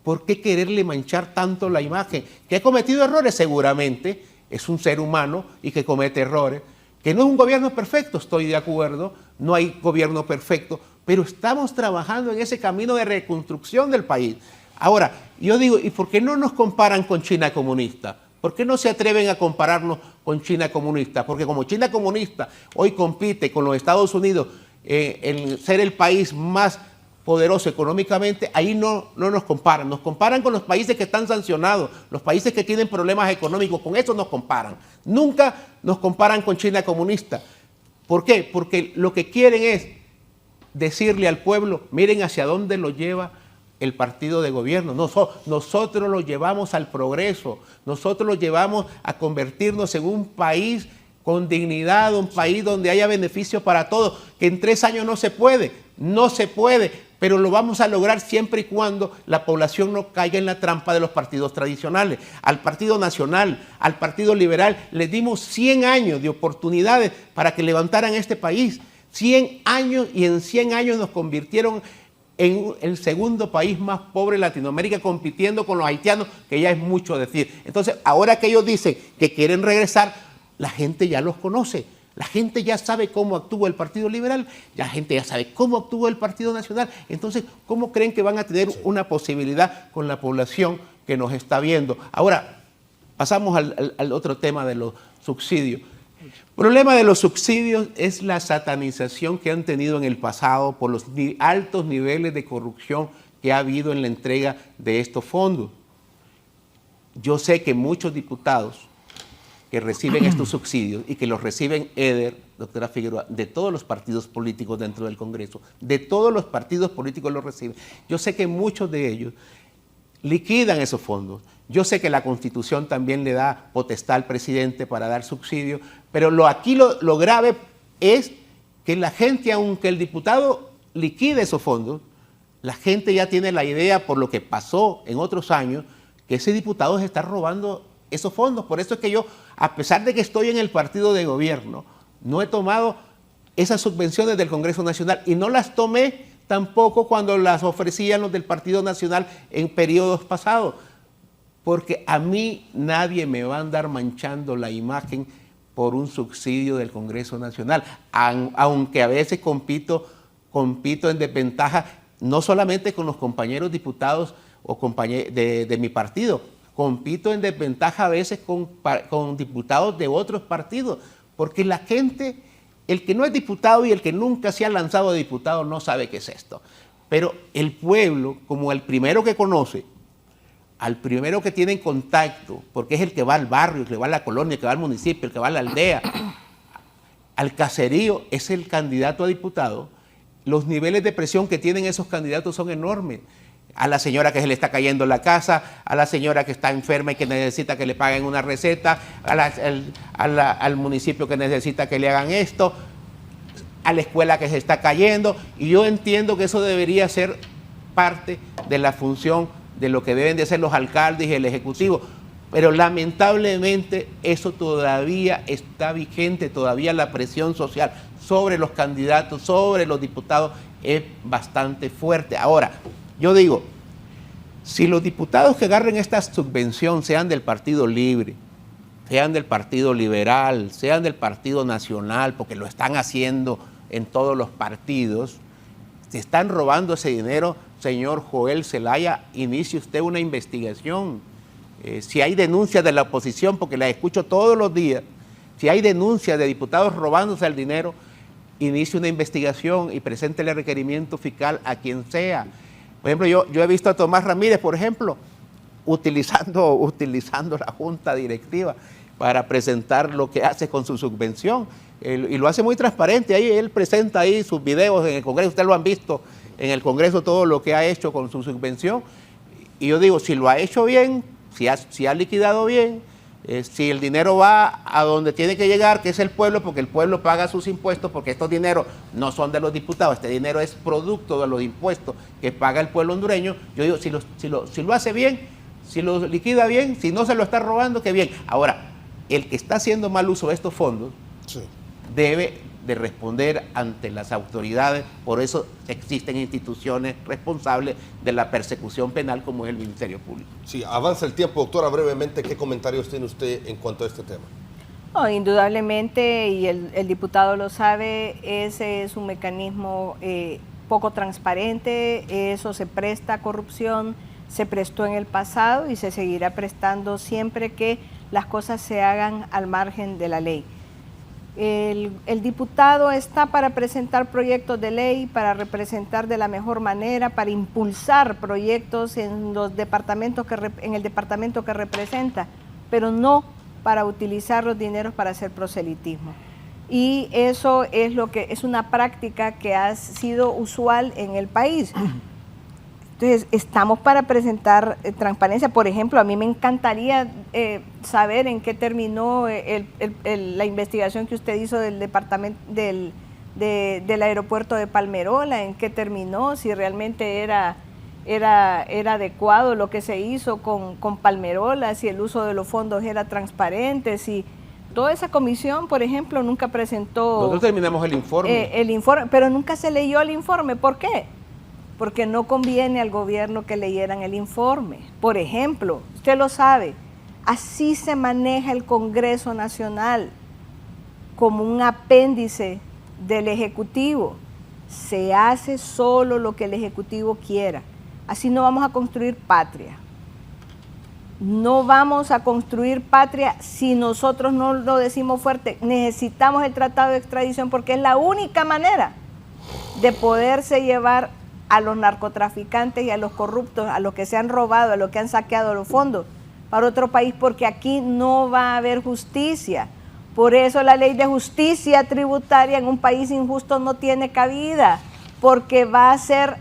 ¿por qué quererle manchar tanto la imagen? ¿Que ha cometido errores? Seguramente, es un ser humano y que comete errores. Que no es un gobierno perfecto, estoy de acuerdo, no hay gobierno perfecto, pero estamos trabajando en ese camino de reconstrucción del país. Ahora, yo digo, ¿y por qué no nos comparan con China comunista? ¿Por qué no se atreven a compararnos con China comunista? Porque como China comunista hoy compite con los Estados Unidos en ser el país más poderoso económicamente, ahí no nos comparan con los países que están sancionados, los países que tienen problemas económicos, con eso nos comparan. Nunca nos comparan con China comunista. ¿Por qué? Porque lo que quieren es decirle al pueblo, miren hacia dónde lo lleva el partido de gobierno. Nosotros lo llevamos al progreso, nosotros lo llevamos a convertirnos en un país con dignidad, un país donde haya beneficios para todos, que en 3 años no se puede, pero lo vamos a lograr siempre y cuando la población no caiga en la trampa de los partidos tradicionales. Al Partido Nacional, al Partido Liberal, les dimos 100 años de oportunidades para que levantaran este país. 100 años, y en 100 años nos convirtieron en el segundo país más pobre de Latinoamérica, compitiendo con los haitianos, que ya es mucho decir. Entonces, ahora que ellos dicen que quieren regresar, la gente ya los conoce. La gente ya sabe cómo actúa el Partido Liberal, la gente ya sabe cómo actúa el Partido Nacional. Entonces, ¿cómo creen que van a tener una posibilidad con la población que nos está viendo? Ahora, pasamos al otro tema de los subsidios. El problema de los subsidios es la satanización que han tenido en el pasado por los altos niveles de corrupción que ha habido en la entrega de estos fondos. Yo sé que muchos diputados que reciben estos subsidios y que los reciben Eder, doctora Figueroa, de todos los partidos políticos dentro del Congreso, de todos los partidos políticos los reciben. Yo sé que muchos de ellos liquidan esos fondos. Yo sé que la Constitución también le da potestad al presidente para dar subsidios, pero aquí lo grave es que la gente, aunque el diputado liquide esos fondos, la gente ya tiene la idea, por lo que pasó en otros años, que ese diputado se está robando esos fondos. Por eso es que yo, a pesar de que estoy en el partido de gobierno, no he tomado esas subvenciones del Congreso Nacional y no las tomé tampoco cuando las ofrecían los del Partido Nacional en periodos pasados, porque a mí nadie me va a andar manchando la imagen por un subsidio del Congreso Nacional, aunque a veces compito en desventaja, no solamente con los compañeros diputados o de mi partido, compito en desventaja a veces con diputados de otros partidos, porque la gente, el que no es diputado y el que nunca se ha lanzado de diputado no sabe qué es esto. Pero el pueblo, como el primero que conoce, al primero que tiene en contacto, porque es el que va al barrio, el que va a la colonia, el que va al municipio, el que va a la aldea, al caserío, es el candidato a diputado, los niveles de presión que tienen esos candidatos son enormes. A la señora que se le está cayendo la casa, a la señora que está enferma y que necesita que le paguen una receta, al municipio que necesita que le hagan esto, a la escuela que se está cayendo. Y yo entiendo que eso debería ser parte de la función de lo que deben de ser los alcaldes y el ejecutivo. Pero lamentablemente eso todavía está vigente, todavía la presión social sobre los candidatos, sobre los diputados es bastante fuerte. Ahora, yo digo, si los diputados que agarren esta subvención sean del Partido Libre, sean del Partido Liberal, sean del Partido Nacional, porque lo están haciendo en todos los partidos, se están robando ese dinero, señor Joel Zelaya, inicie usted una investigación. Si hay denuncias de la oposición, porque las escucho todos los días, si hay denuncias de diputados robándose el dinero, inicie una investigación y preséntele requerimiento fiscal a quien sea. Por ejemplo, yo he visto a Tomás Ramírez, por ejemplo, utilizando la junta directiva para presentar lo que hace con su subvención. Y lo hace muy transparente. Ahí él presenta ahí sus videos en el Congreso. Ustedes lo han visto en el Congreso, todo lo que ha hecho con su subvención. Y yo digo, si lo ha hecho bien, si ha liquidado bien, Si el dinero va a donde tiene que llegar, que es el pueblo, porque el pueblo paga sus impuestos, porque estos dineros no son de los diputados, este dinero es producto de los impuestos que paga el pueblo hondureño. Yo digo, si lo hace bien, si lo liquida bien, si no se lo está robando, qué bien. Ahora, el que está haciendo mal uso de estos fondos debe de responder ante las autoridades, por eso existen instituciones responsables de la persecución penal como es el Ministerio Público. Sí, avanza el tiempo, doctora, brevemente, ¿qué comentarios tiene usted en cuanto a este tema? No, indudablemente, y el diputado lo sabe, ese es un mecanismo poco transparente, eso se presta a corrupción, se prestó en el pasado y se seguirá prestando siempre que las cosas se hagan al margen de la ley. El diputado está para presentar proyectos de ley, para representar de la mejor manera, para impulsar proyectos en los departamentos en el departamento que representa, pero no para utilizar los dineros para hacer proselitismo. Y eso es es una práctica que ha sido usual en el país. Entonces, estamos para presentar transparencia. Por ejemplo, a mí me encantaría saber en qué terminó la investigación que usted hizo del departamento del aeropuerto de Palmerola, en qué terminó, si realmente era adecuado lo que se hizo con Palmerola, si el uso de los fondos era transparente, si toda esa comisión, por ejemplo, nunca presentó... Nosotros terminamos el informe. El informe, pero nunca se leyó el informe. ¿Por qué? Porque no conviene al gobierno que leyeran el informe. Por ejemplo, usted lo sabe, así se maneja el Congreso Nacional, como un apéndice del Ejecutivo. Se hace solo lo que el Ejecutivo quiera. Así no vamos a construir patria. No vamos a construir patria si nosotros no lo decimos fuerte. Necesitamos el tratado de extradición porque es la única manera de poderse llevar a los narcotraficantes y a los corruptos, a los que se han robado, a los que han saqueado los fondos para otro país, porque aquí no va a haber justicia. Por eso la ley de justicia tributaria en un país injusto no tiene cabida, porque va a ser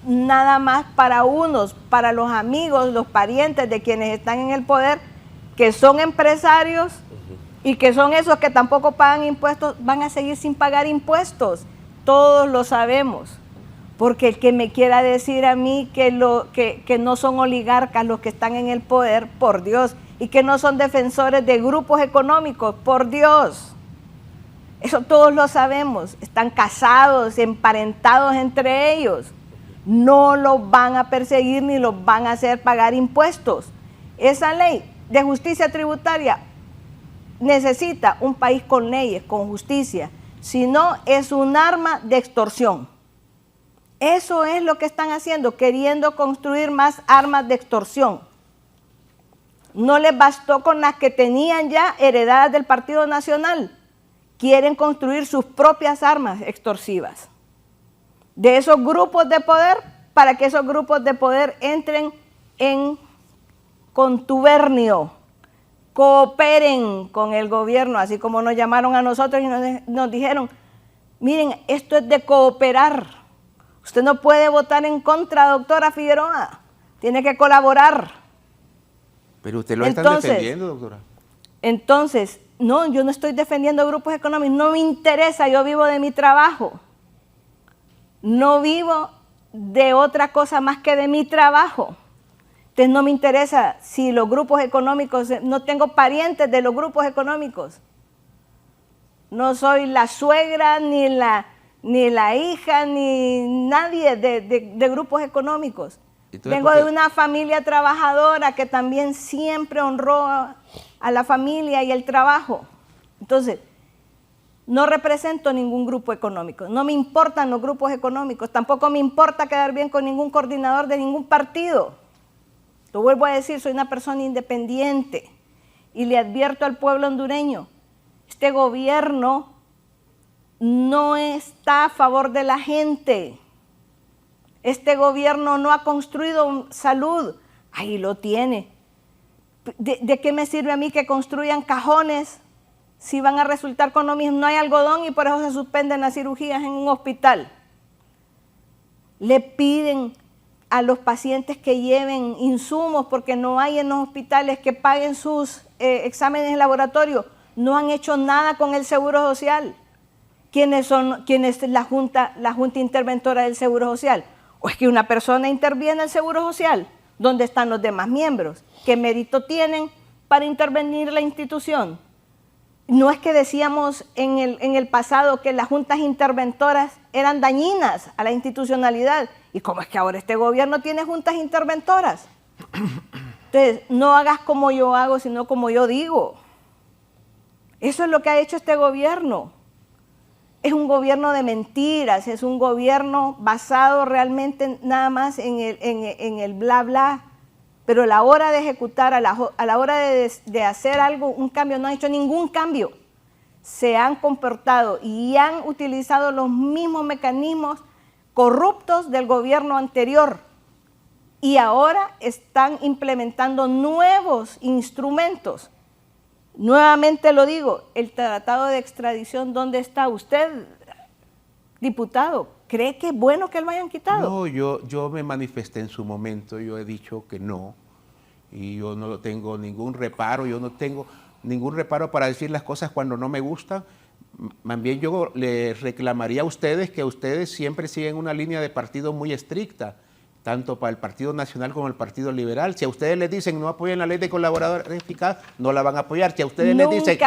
nada más para unos, para los amigos, los parientes de quienes están en el poder, que son empresarios y que son esos que tampoco pagan impuestos, van a seguir sin pagar impuestos. Todos lo sabemos. Porque el que me quiera decir a mí que no son oligarcas los que están en el poder, por Dios, y que no son defensores de grupos económicos, por Dios. Eso todos lo sabemos, están casados, emparentados entre ellos. No los van a perseguir ni los van a hacer pagar impuestos. Esa ley de justicia tributaria necesita un país con leyes, con justicia, si no es un arma de extorsión. Eso es lo que están haciendo, queriendo construir más armas de extorsión. No les bastó con las que tenían ya heredadas del Partido Nacional. Quieren construir sus propias armas extorsivas. De esos grupos de poder, para que esos grupos de poder entren en contubernio, cooperen con el gobierno, así como nos llamaron a nosotros y nos dijeron, miren, esto es de cooperar. Usted no puede votar en contra, doctora Figueroa. Tiene que colaborar. Pero usted lo está defendiendo, doctora. Entonces, no, yo no estoy defendiendo grupos económicos. No me interesa, yo vivo de mi trabajo. No vivo de otra cosa más que de mi trabajo. Entonces no me interesa si los grupos económicos, no tengo parientes de los grupos económicos. No soy la suegra, ni la hija, ni nadie de grupos económicos. Vengo de una familia trabajadora que también siempre honró a la familia y el trabajo. Entonces, no represento ningún grupo económico. No me importan los grupos económicos. Tampoco me importa quedar bien con ningún coordinador de ningún partido. Lo vuelvo a decir, soy una persona independiente. Y le advierto al pueblo hondureño, este gobierno no está a favor de la gente. Este gobierno no ha construido salud. Ahí lo tiene. ¿De qué me sirve a mí que construyan cajones si van a resultar con lo mismo? No hay algodón y por eso se suspenden las cirugías en un hospital. Le piden a los pacientes que lleven insumos porque no hay en los hospitales, que paguen sus exámenes en laboratorio, no han hecho nada con el Seguro Social. ¿Quién es la junta interventora del Seguro Social? ¿O es que una persona interviene en el Seguro Social? ¿Dónde están los demás miembros? ¿Qué mérito tienen para intervenir la institución? No es que decíamos en el pasado que las juntas interventoras eran dañinas a la institucionalidad. ¿Y cómo es que ahora este gobierno tiene juntas interventoras? Entonces, no hagas como yo hago, sino como yo digo. Eso es lo que ha hecho este gobierno. Es un gobierno de mentiras, es un gobierno basado realmente nada más en el bla bla. Pero a la hora de ejecutar, a la hora de hacer algo, un cambio, no han hecho ningún cambio. Se han comportado y han utilizado los mismos mecanismos corruptos del gobierno anterior. Y ahora están implementando nuevos instrumentos. Nuevamente lo digo, el tratado de extradición, ¿dónde está? Usted, diputado, ¿cree que es bueno que lo hayan quitado? No, yo me manifesté en su momento, yo he dicho que no, y yo no tengo ningún reparo, yo no tengo ningún reparo para decir las cosas cuando no me gustan. Más bien yo le reclamaría a ustedes que ustedes siempre siguen una línea de partido muy estricta, tanto para el Partido Nacional como el Partido Liberal. Si a ustedes les dicen no apoyen la ley de colaborador eficaz, no la van a apoyar. Si a ustedes les dicen,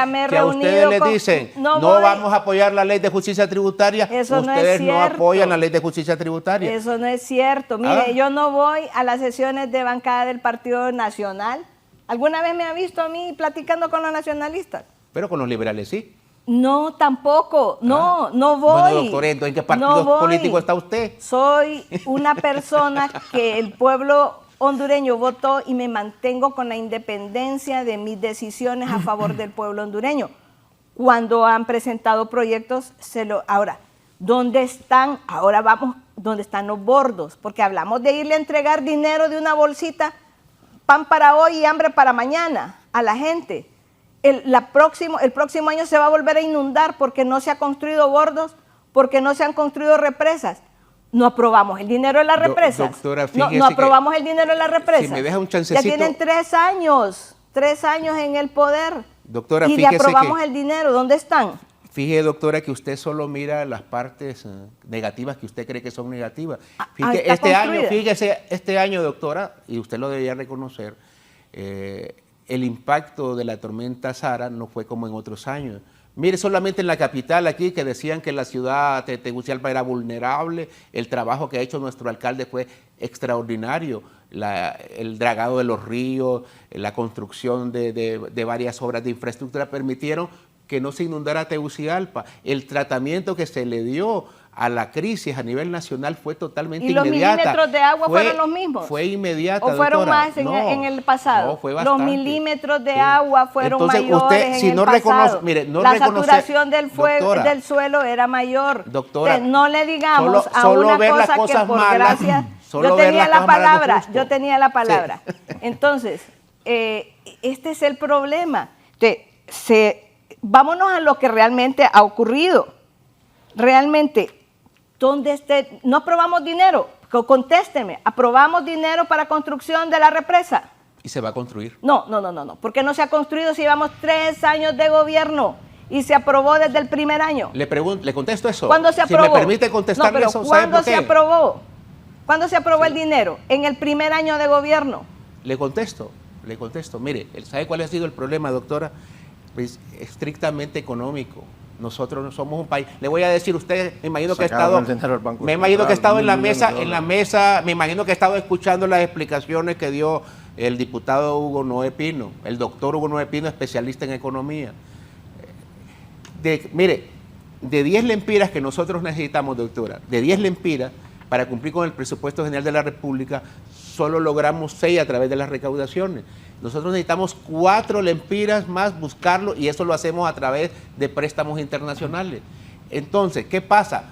no vamos a apoyar la ley de justicia tributaria, ustedes no apoyan la ley de justicia tributaria. Eso no es cierto. Mire, yo no voy a las sesiones de bancada del Partido Nacional. ¿Alguna vez me ha visto a mí platicando con los nacionalistas? Pero con los liberales sí. No, tampoco, no voy. Bueno, doctor, ¿en qué partido político está usted? Soy una persona que el pueblo hondureño votó y me mantengo con la independencia de mis decisiones a favor del pueblo hondureño. Cuando han presentado proyectos, ahora, ¿dónde están? Ahora vamos, ¿dónde están los bordos? Porque hablamos de irle a entregar dinero de una bolsita, pan para hoy y hambre para mañana a la gente. El próximo año se va a volver a inundar porque no se ha construido bordos, porque no se han construido represas. No aprobamos el dinero de las represas. Doctora, no aprobamos el dinero de las represas. Si me deja un chancecito. Ya tienen 3 años en el poder. Doctora, y le aprobamos el dinero. ¿Dónde están? Fíjese, doctora, que usted solo mira las partes negativas que usted cree que son negativas. Fíjese, este año, doctora, y usted lo debería reconocer, el impacto de la tormenta Sara no fue como en otros años. Mire, solamente en la capital aquí, que decían que la ciudad de Tegucigalpa era vulnerable, el trabajo que ha hecho nuestro alcalde fue extraordinario. El dragado de los ríos, la construcción de varias obras de infraestructura permitieron que no se inundara Tegucigalpa. El tratamiento que se le dio a la crisis a nivel nacional fue totalmente inmediata. ¿Y los milímetros de agua fueron los mismos? Fue inmediata, ¿O fueron doctora? más en el pasado? No, fue bastante. Los milímetros de agua fueron mayores usted, si en no el pasado. La saturación del suelo era mayor. Doctora, no le digamos solo a ver una las cosa cosas que por malas, gracia... Yo tenía la palabra. Sí. Entonces, este es el problema. Vámonos a lo que realmente ha ocurrido. Realmente, no aprobamos dinero, contésteme, ¿aprobamos dinero para construcción de la represa? ¿Y se va a construir? No, ¿por qué no se ha construido si llevamos 3 años de gobierno y se aprobó desde el primer año? Le contesto eso. ¿Cuándo se aprobó? Si me permite contestarle eso, ¿sabe por qué? ¿Cuándo se aprobó? ¿Cuándo se aprobó el dinero? En el primer año de gobierno. Le contesto. Mire, ¿sabe cuál ha sido el problema, doctora? Pues estrictamente económico. Nosotros no somos un país. Le voy a decir, usted, me imagino que ha estado en la mesa, me imagino que ha estado escuchando las explicaciones que dio el diputado Hugo Noé Pino, el doctor Hugo Noé Pino, especialista en economía. Mire, de 10 lempiras que nosotros necesitamos, doctora, de 10 lempiras para cumplir con el presupuesto general de la República, solo logramos 6 a través de las recaudaciones. Nosotros necesitamos 4 lempiras más, buscarlo, y eso lo hacemos a través de préstamos internacionales. Entonces, ¿qué pasa?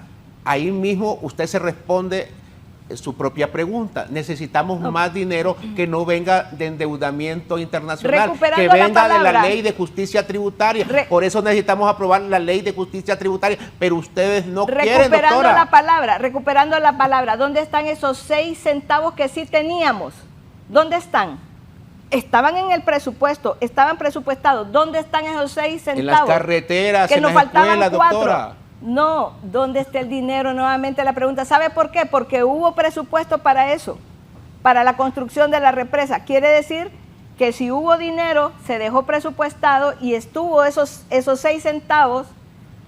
Ahí mismo usted se responde su propia pregunta. Necesitamos más dinero que no venga de endeudamiento internacional, que venga de la ley de justicia tributaria. Por eso necesitamos aprobar la ley de justicia tributaria, pero ustedes no quieren, doctora. Recuperando la palabra, ¿dónde están esos 6 centavos que sí teníamos? ¿Dónde están? estaban en el presupuesto, estaban presupuestados. ¿Dónde están esos 6 centavos? En las carreteras, que en nos las faltaban escuelas, 4. doctora. No, ¿dónde está el dinero? Nuevamente la pregunta. ¿Sabe por qué? Porque hubo presupuesto para eso, para la construcción de la represa. Quiere decir que si hubo dinero, se dejó presupuestado y estuvo esos 6 centavos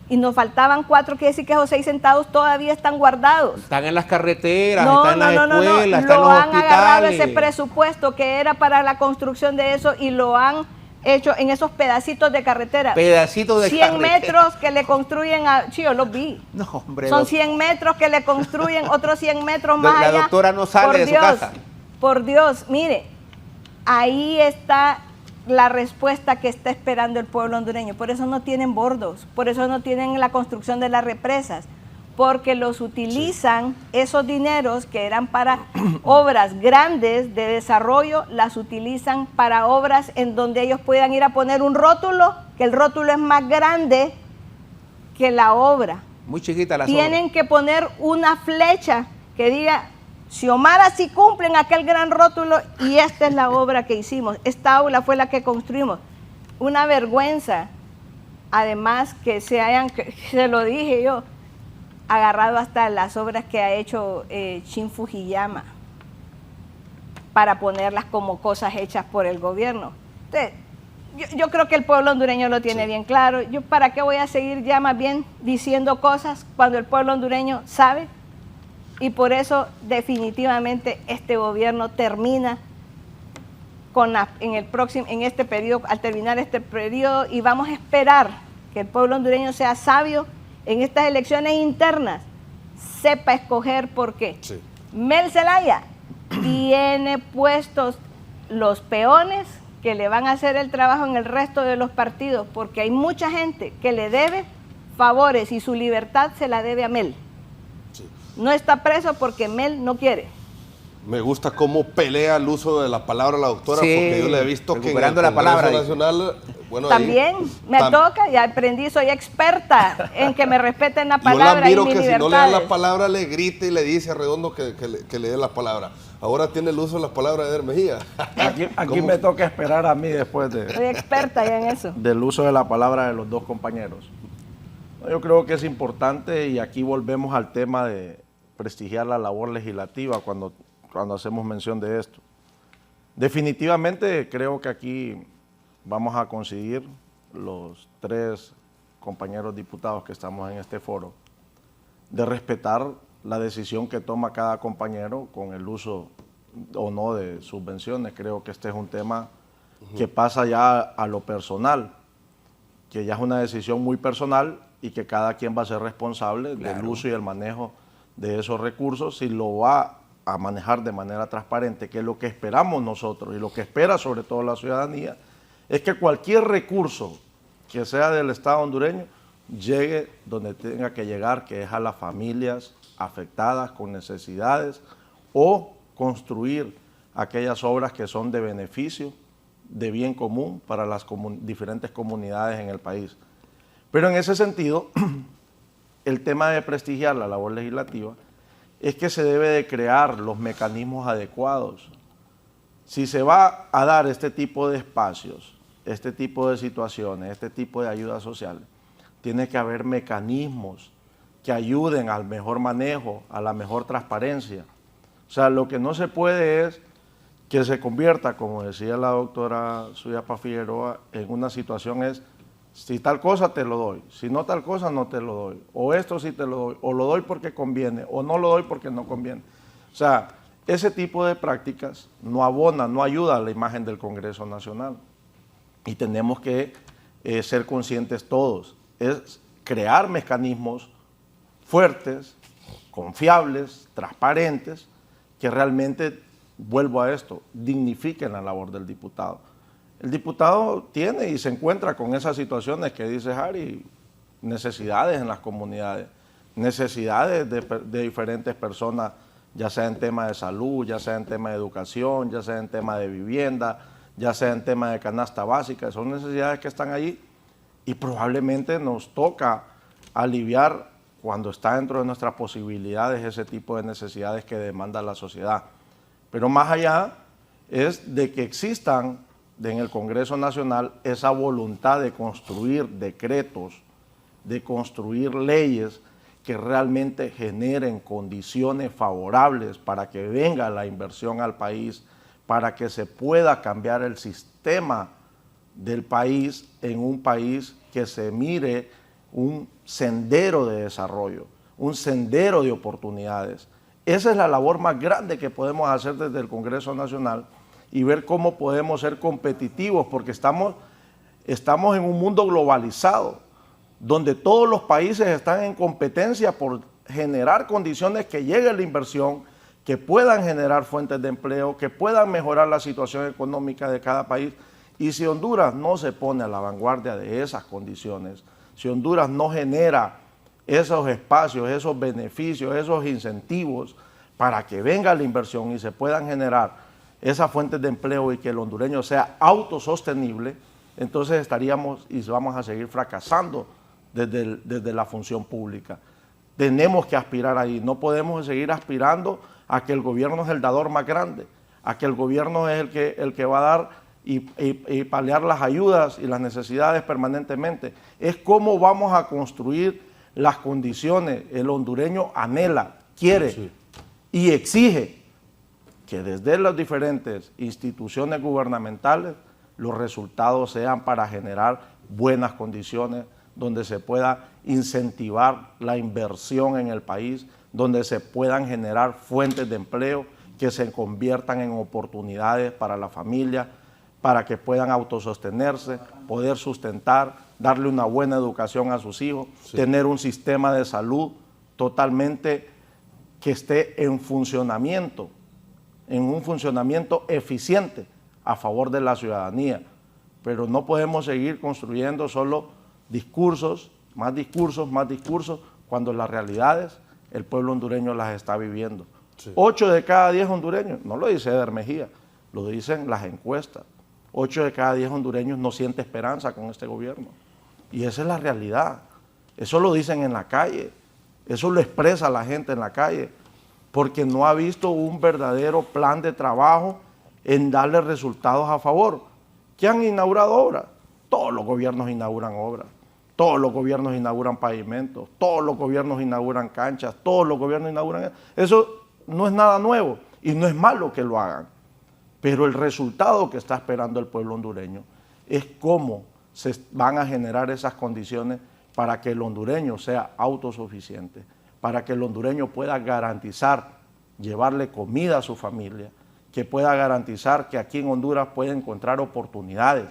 y nos faltaban 4, quiere decir que esos 6 centavos todavía están guardados. Están en las carreteras, No, están en las escuelas, están en lo los han agarrado ese hospitales. presupuesto que era para la construcción de eso y lo han hecho en esos pedacitos de carretera. Pedacitos de 100 carretera. metros que le construyen a... Sí, yo los vi. No, hombre. Son 100 metros que le construyen, otros 100 metros más La allá. doctora no sale Por de su Dios, casa. Por Dios, mire, ahí está la respuesta que está esperando el pueblo hondureño. Por eso no tienen bordos, por eso no tienen la construcción de las represas, porque los utilizan, esos dineros que eran para obras grandes de desarrollo, las utilizan para obras en donde ellos puedan ir a poner un rótulo, que el rótulo es más grande que la obra. Muy chiquita la Tienen que poner una flecha que diga, Xiomara sí cumple en aquel gran rótulo y esta es la obra que hicimos. Esta aula fue la que construimos. Una vergüenza, además que se lo dije yo, agarrado hasta las obras que ha hecho Shin Fujiyama para ponerlas como cosas hechas por el gobierno. Entonces, yo creo que el pueblo hondureño lo tiene bien claro. Yo para qué voy a seguir ya más bien diciendo cosas cuando el pueblo hondureño sabe, y por eso definitivamente este gobierno termina en este periodo, al terminar este periodo, y vamos a esperar que el pueblo hondureño sea sabio en estas elecciones internas, sepa escoger, porque Mel Zelaya tiene puestos los peones que le van a hacer el trabajo en el resto de los partidos, porque hay mucha gente que le debe favores y su libertad se la debe a Mel. No está preso porque Mel no quiere. Me gusta cómo pelea el uso de la palabra la doctora, Sí, porque yo le he visto que en el recuperando la Congreso palabra, Nacional, bueno, También me toca y aprendí, soy experta en que me respeten la yo palabra la miro y mis que si no le da libertades. la palabra le grita y le dice a Redondo que le dé la palabra. Ahora tiene el uso de la palabra de Eder Mejía. Aquí me toca esperar a mí después Soy experta ya en eso. del uso de la palabra de los dos compañeros. Yo creo que es importante, y aquí volvemos al tema de prestigiar la labor legislativa cuando hacemos mención de esto. Definitivamente creo que aquí vamos a conseguir los 3 compañeros diputados que estamos en este foro de respetar la decisión que toma cada compañero con el uso o no de subvenciones. Creo que este es un tema que pasa ya a lo personal, que ya es una decisión muy personal y que cada quien va a ser responsable del uso y el manejo de esos recursos, si lo va a manejar de manera transparente, que es lo que esperamos nosotros y lo que espera sobre todo la ciudadanía, es que cualquier recurso que sea del Estado hondureño llegue donde tenga que llegar, que es a las familias afectadas con necesidades, o construir aquellas obras que son de beneficio, de bien común para las diferentes comunidades en el país. Pero en ese sentido, el tema de prestigiar la labor legislativa es que se debe de crear los mecanismos adecuados. Si se va a dar este tipo de espacios, este tipo de situaciones, este tipo de ayudas sociales, tiene que haber mecanismos que ayuden al mejor manejo, a la mejor transparencia. O sea, lo que no se puede es que se convierta, como decía la doctora Suyapa Figueroa, en una situación es, si tal cosa te lo doy, si no tal cosa no te lo doy, o esto sí te lo doy, o lo doy porque conviene, o no lo doy porque no conviene. O sea, ese tipo de prácticas no abona, no ayuda a la imagen del Congreso Nacional. Y tenemos que ser conscientes todos, es crear mecanismos fuertes, confiables, transparentes, que realmente, vuelvo a esto, dignifiquen la labor del diputado. El diputado tiene y se encuentra con esas situaciones que dice Harry, necesidades en las comunidades, necesidades de diferentes personas, ya sea en tema de salud, ya sea en tema de educación, ya sea en tema de vivienda, ya sea en tema de canasta básica, son necesidades que están allí y probablemente nos toca aliviar cuando está dentro de nuestras posibilidades ese tipo de necesidades que demanda la sociedad. Pero más allá, es de que existan en el Congreso Nacional esa voluntad de construir decretos, de construir leyes que realmente generen condiciones favorables para que venga la inversión al país, para que se pueda cambiar el sistema del país en un país que se mire un sendero de desarrollo, un sendero de oportunidades. Esa es la labor más grande que podemos hacer desde el Congreso Nacional y ver cómo podemos ser competitivos, porque estamos en un mundo globalizado, donde todos los países están en competencia por generar condiciones que llegue la inversión, que puedan generar fuentes de empleo, que puedan mejorar la situación económica de cada país. Y si Honduras no se pone a la vanguardia de esas condiciones, si Honduras no genera esos espacios, esos beneficios, esos incentivos para que venga la inversión y se puedan generar esas fuentes de empleo y que el hondureño sea autosostenible, entonces estaríamos y vamos a seguir fracasando desde la función pública. Tenemos que aspirar ahí, no podemos seguir aspirando a que el gobierno es el dador más grande, a que el gobierno es el que va a dar y paliar las ayudas y las necesidades permanentemente. Es cómo vamos a construir las condiciones. El hondureño anhela, quiere y exige que desde las diferentes instituciones gubernamentales los resultados sean para generar buenas condiciones, donde se pueda incentivar la inversión en el país, donde se puedan generar fuentes de empleo que se conviertan en oportunidades para la familia, para que puedan autosostenerse, poder sustentar, darle una buena educación a sus hijos, tener un sistema de salud totalmente que esté en funcionamiento, en un funcionamiento eficiente a favor de la ciudadanía. Pero no podemos seguir construyendo solo discursos, cuando las realidades el pueblo hondureño las está viviendo. 8 de cada 10 hondureños, no lo dice Eder Mejía, lo dicen las encuestas. 8 de cada 10 hondureños no siente esperanza con este gobierno. Y esa es la realidad. Eso lo dicen en la calle, eso lo expresa la gente en la calle, porque no ha visto un verdadero plan de trabajo en darle resultados a favor. ¿Qué han inaugurado obras? Todos los gobiernos inauguran obras, todos los gobiernos inauguran pavimentos, todos los gobiernos inauguran canchas, todos los gobiernos inauguran... Eso no es nada nuevo y no es malo que lo hagan, pero el resultado que está esperando el pueblo hondureño es cómo se van a generar esas condiciones para que el hondureño sea autosuficiente, para que el hondureño pueda garantizar llevarle comida a su familia, que pueda garantizar que aquí en Honduras pueda encontrar oportunidades.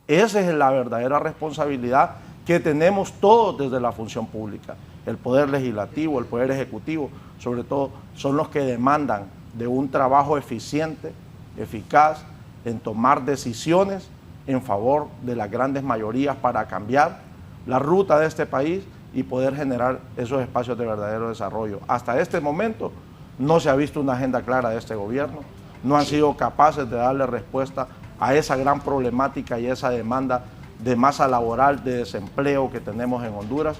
Esa es la verdadera responsabilidad que tenemos todos desde la función pública. El Poder Legislativo, el Poder Ejecutivo, sobre todo, son los que demandan de un trabajo eficiente, eficaz, en tomar decisiones en favor de las grandes mayorías para cambiar la ruta de este país y poder generar esos espacios de verdadero desarrollo. Hasta este momento no se ha visto una agenda clara de este gobierno, no han sido capaces de darle respuesta a esa gran problemática y esa demanda de masa laboral, de desempleo que tenemos en Honduras.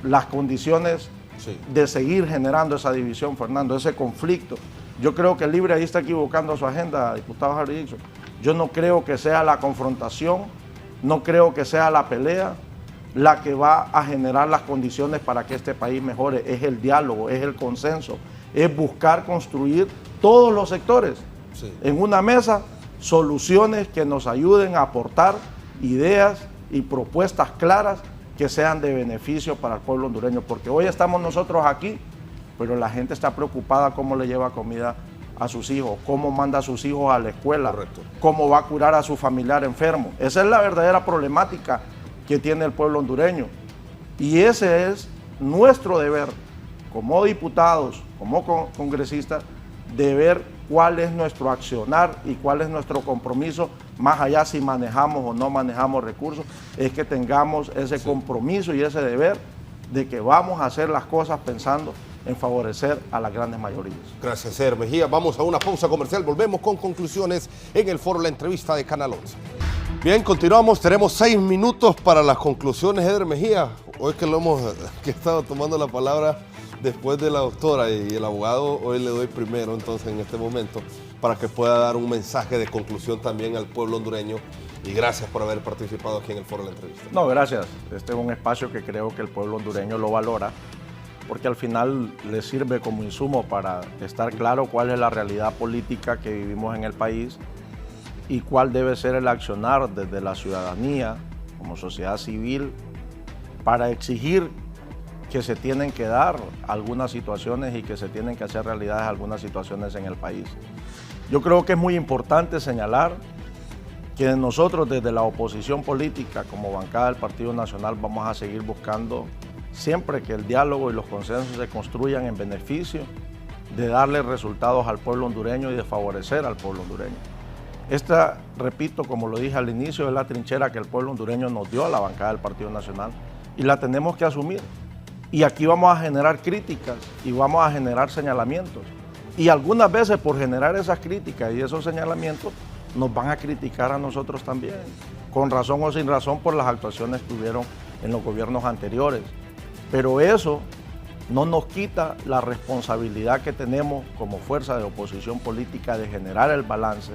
Las condiciones de seguir generando esa división, Fernando, ese conflicto. Yo creo que el Libre ahí está equivocando su agenda, diputado Harry Dixon. Yo no creo que sea la confrontación, no creo que sea la pelea la que va a generar las condiciones para que este país mejore. Es el diálogo, es el consenso, es buscar construir todos los sectores en una mesa, soluciones que nos ayuden a aportar ideas y propuestas claras que sean de beneficio para el pueblo hondureño, porque hoy estamos nosotros aquí, pero la gente está preocupada cómo le lleva comida a sus hijos, cómo manda a sus hijos a la escuela, cómo va a curar a su familiar enfermo. Esa es la verdadera problemática que tiene el pueblo hondureño. Y ese es nuestro deber, como diputados, como congresistas, de ver cuál es nuestro accionar y cuál es nuestro compromiso, más allá si manejamos o no manejamos recursos, es que tengamos ese compromiso y ese deber de que vamos a hacer las cosas pensando en favorecer a las grandes mayorías. Gracias, Eder Mejía. Vamos a una pausa comercial, volvemos con conclusiones en el foro La Entrevista de Canal 11. Bien, continuamos, tenemos 6 minutos para las conclusiones, Eder Mejía. Hoy que he estado tomando la palabra, después de la doctora y el abogado, hoy le doy primero entonces en este momento para que pueda dar un mensaje de conclusión también al pueblo hondureño. Y gracias por haber participado aquí en el foro de la entrevista. No, gracias. Este es un espacio que creo que el pueblo hondureño lo valora, porque al final le sirve como insumo para estar claro cuál es la realidad política que vivimos en el país y cuál debe ser el accionar desde la ciudadanía, como sociedad civil, para exigir que se tienen que dar algunas situaciones y que se tienen que hacer realidades algunas situaciones en el país. Yo creo que es muy importante señalar que nosotros desde la oposición política, como bancada del Partido Nacional, vamos a seguir buscando siempre que el diálogo y los consensos se construyan en beneficio de darle resultados al pueblo hondureño y de favorecer al pueblo hondureño. Esta, repito, como lo dije al inicio, es la trinchera que el pueblo hondureño nos dio a la bancada del Partido Nacional y la tenemos que asumir. Y aquí vamos a generar críticas y vamos a generar señalamientos. Y algunas veces por generar esas críticas y esos señalamientos nos van a criticar a nosotros también, con razón o sin razón por las actuaciones que hubieron en los gobiernos anteriores. Pero eso no nos quita la responsabilidad que tenemos como fuerza de oposición política de generar el balance,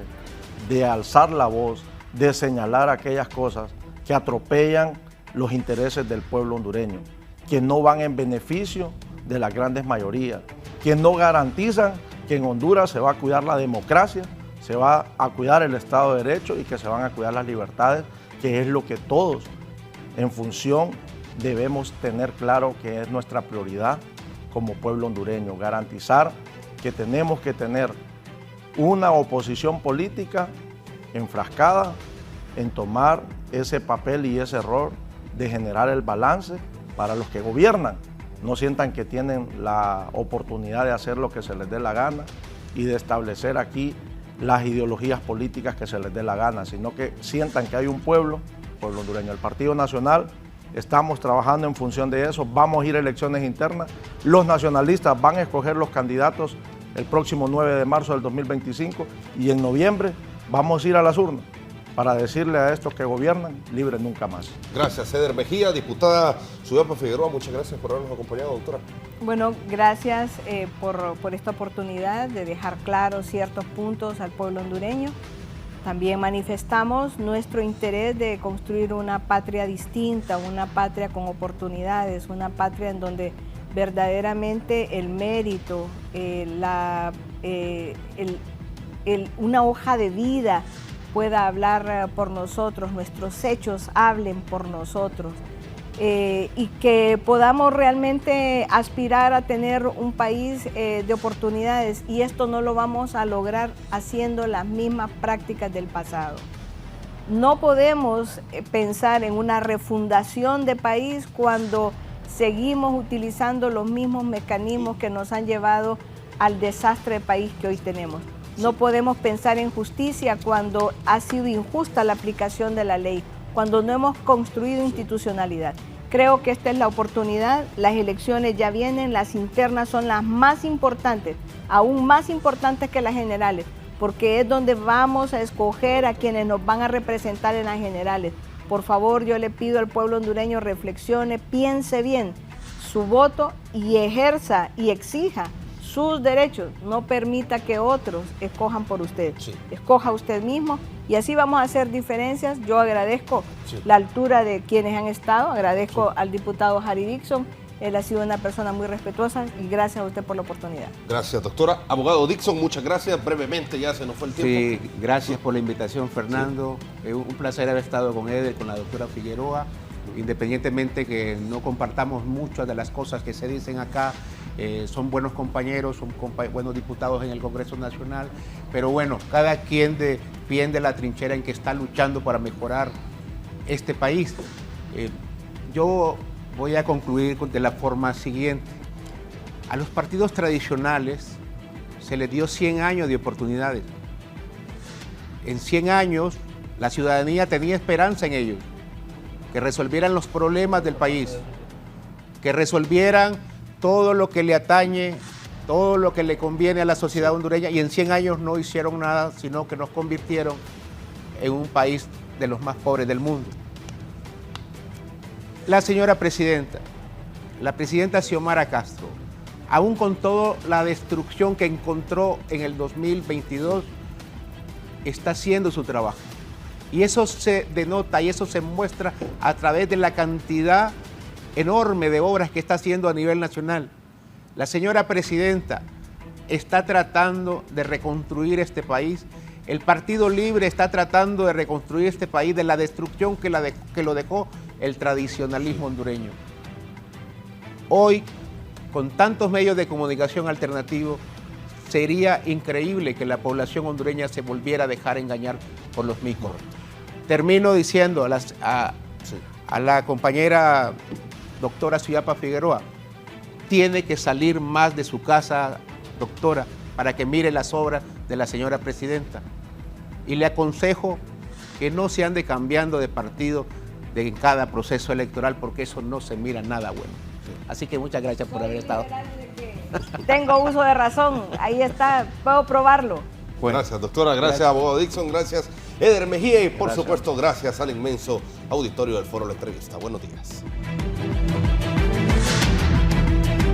de alzar la voz, de señalar aquellas cosas que atropellan los intereses del pueblo hondureño, que no van en beneficio de las grandes mayorías, que no garantizan que en Honduras se va a cuidar la democracia, se va a cuidar el Estado de Derecho y que se van a cuidar las libertades, que es lo que todos en función debemos tener claro que es nuestra prioridad como pueblo hondureño, garantizar que tenemos que tener una oposición política enfrascada en tomar ese papel y ese rol de generar el balance para los que gobiernan, no sientan que tienen la oportunidad de hacer lo que se les dé la gana y de establecer aquí las ideologías políticas que se les dé la gana, sino que sientan que hay un pueblo hondureño. El Partido Nacional estamos trabajando en función de eso, vamos a ir a elecciones internas, los nacionalistas van a escoger los candidatos el próximo 9 de marzo del 2025 y en noviembre vamos a ir a las urnas para decirle a estos que gobiernan, libre nunca más. Gracias, Eder Mejía, diputada Suyapa Figueroa, muchas gracias por habernos acompañado, doctora. Bueno, gracias por esta oportunidad de dejar claros ciertos puntos al pueblo hondureño. También manifestamos nuestro interés de construir una patria distinta, una patria con oportunidades, una patria en donde verdaderamente el mérito, una hoja de vida pueda hablar por nosotros, nuestros hechos hablen por nosotros. Y que podamos realmente aspirar a tener un país de oportunidades, y esto no lo vamos a lograr haciendo las mismas prácticas del pasado. No podemos pensar en una refundación de país cuando seguimos utilizando los mismos mecanismos que nos han llevado al desastre de país que hoy tenemos. No podemos pensar en justicia cuando ha sido injusta la aplicación de la ley, cuando no hemos construido institucionalidad. Creo que esta es la oportunidad, las elecciones ya vienen, las internas son las más importantes, aún más importantes que las generales, porque es donde vamos a escoger a quienes nos van a representar en las generales. Por favor, yo le pido al pueblo hondureño, reflexione, piense bien su voto y ejerza y exija sus derechos, no permita que otros escojan por usted. Sí. Escoja usted mismo y así vamos a hacer diferencias. Yo agradezco la altura de quienes han estado, agradezco al diputado Harry Dixon, él ha sido una persona muy respetuosa y gracias a usted por la oportunidad. Gracias, doctora. Abogado Dixon, muchas gracias. Brevemente, ya se nos fue el tiempo. Sí, gracias por la invitación, Fernando. Sí. Un placer haber estado con Eder, con la doctora Figueroa, independientemente que no compartamos muchas de las cosas que se dicen acá. Son buenos compañeros, son buenos diputados en el Congreso Nacional, pero bueno, cada quien defiende la trinchera en que está luchando para mejorar este país. Yo voy a concluir de la forma siguiente. A los partidos tradicionales se les dio 100 años de oportunidades. En 100 años la ciudadanía tenía esperanza en ellos, que resolvieran los problemas del país, que resolvieran todo lo que le atañe, todo lo que le conviene a la sociedad hondureña, y en 100 años no hicieron nada, sino que nos convirtieron en un país de los más pobres del mundo. La señora presidenta, la presidenta Xiomara Castro, aún con toda la destrucción que encontró en el 2022, está haciendo su trabajo. Y eso se denota y eso se muestra a través de la cantidad enorme de obras que está haciendo a nivel nacional. La señora presidenta está tratando de reconstruir este país. El Partido Libre está tratando de reconstruir este país de la destrucción que lo dejó el tradicionalismo hondureño. Hoy, con tantos medios de comunicación alternativos, sería increíble que la población hondureña se volviera a dejar engañar por los mismos. Termino diciendo a la compañera doctora Suyapa Figueroa, tiene que salir más de su casa, doctora, para que mire las obras de la señora presidenta. Y le aconsejo que no se ande cambiando de partido en cada proceso electoral, porque eso no se mira nada bueno. Así que muchas gracias por haber estado. Tengo uso de razón, ahí está, puedo probarlo. Bueno, gracias, doctora, gracias, abogado Dixon, gracias, Eder Mejía, y por supuesto, gracias al inmenso auditorio del Foro La Entrevista. Buenos días.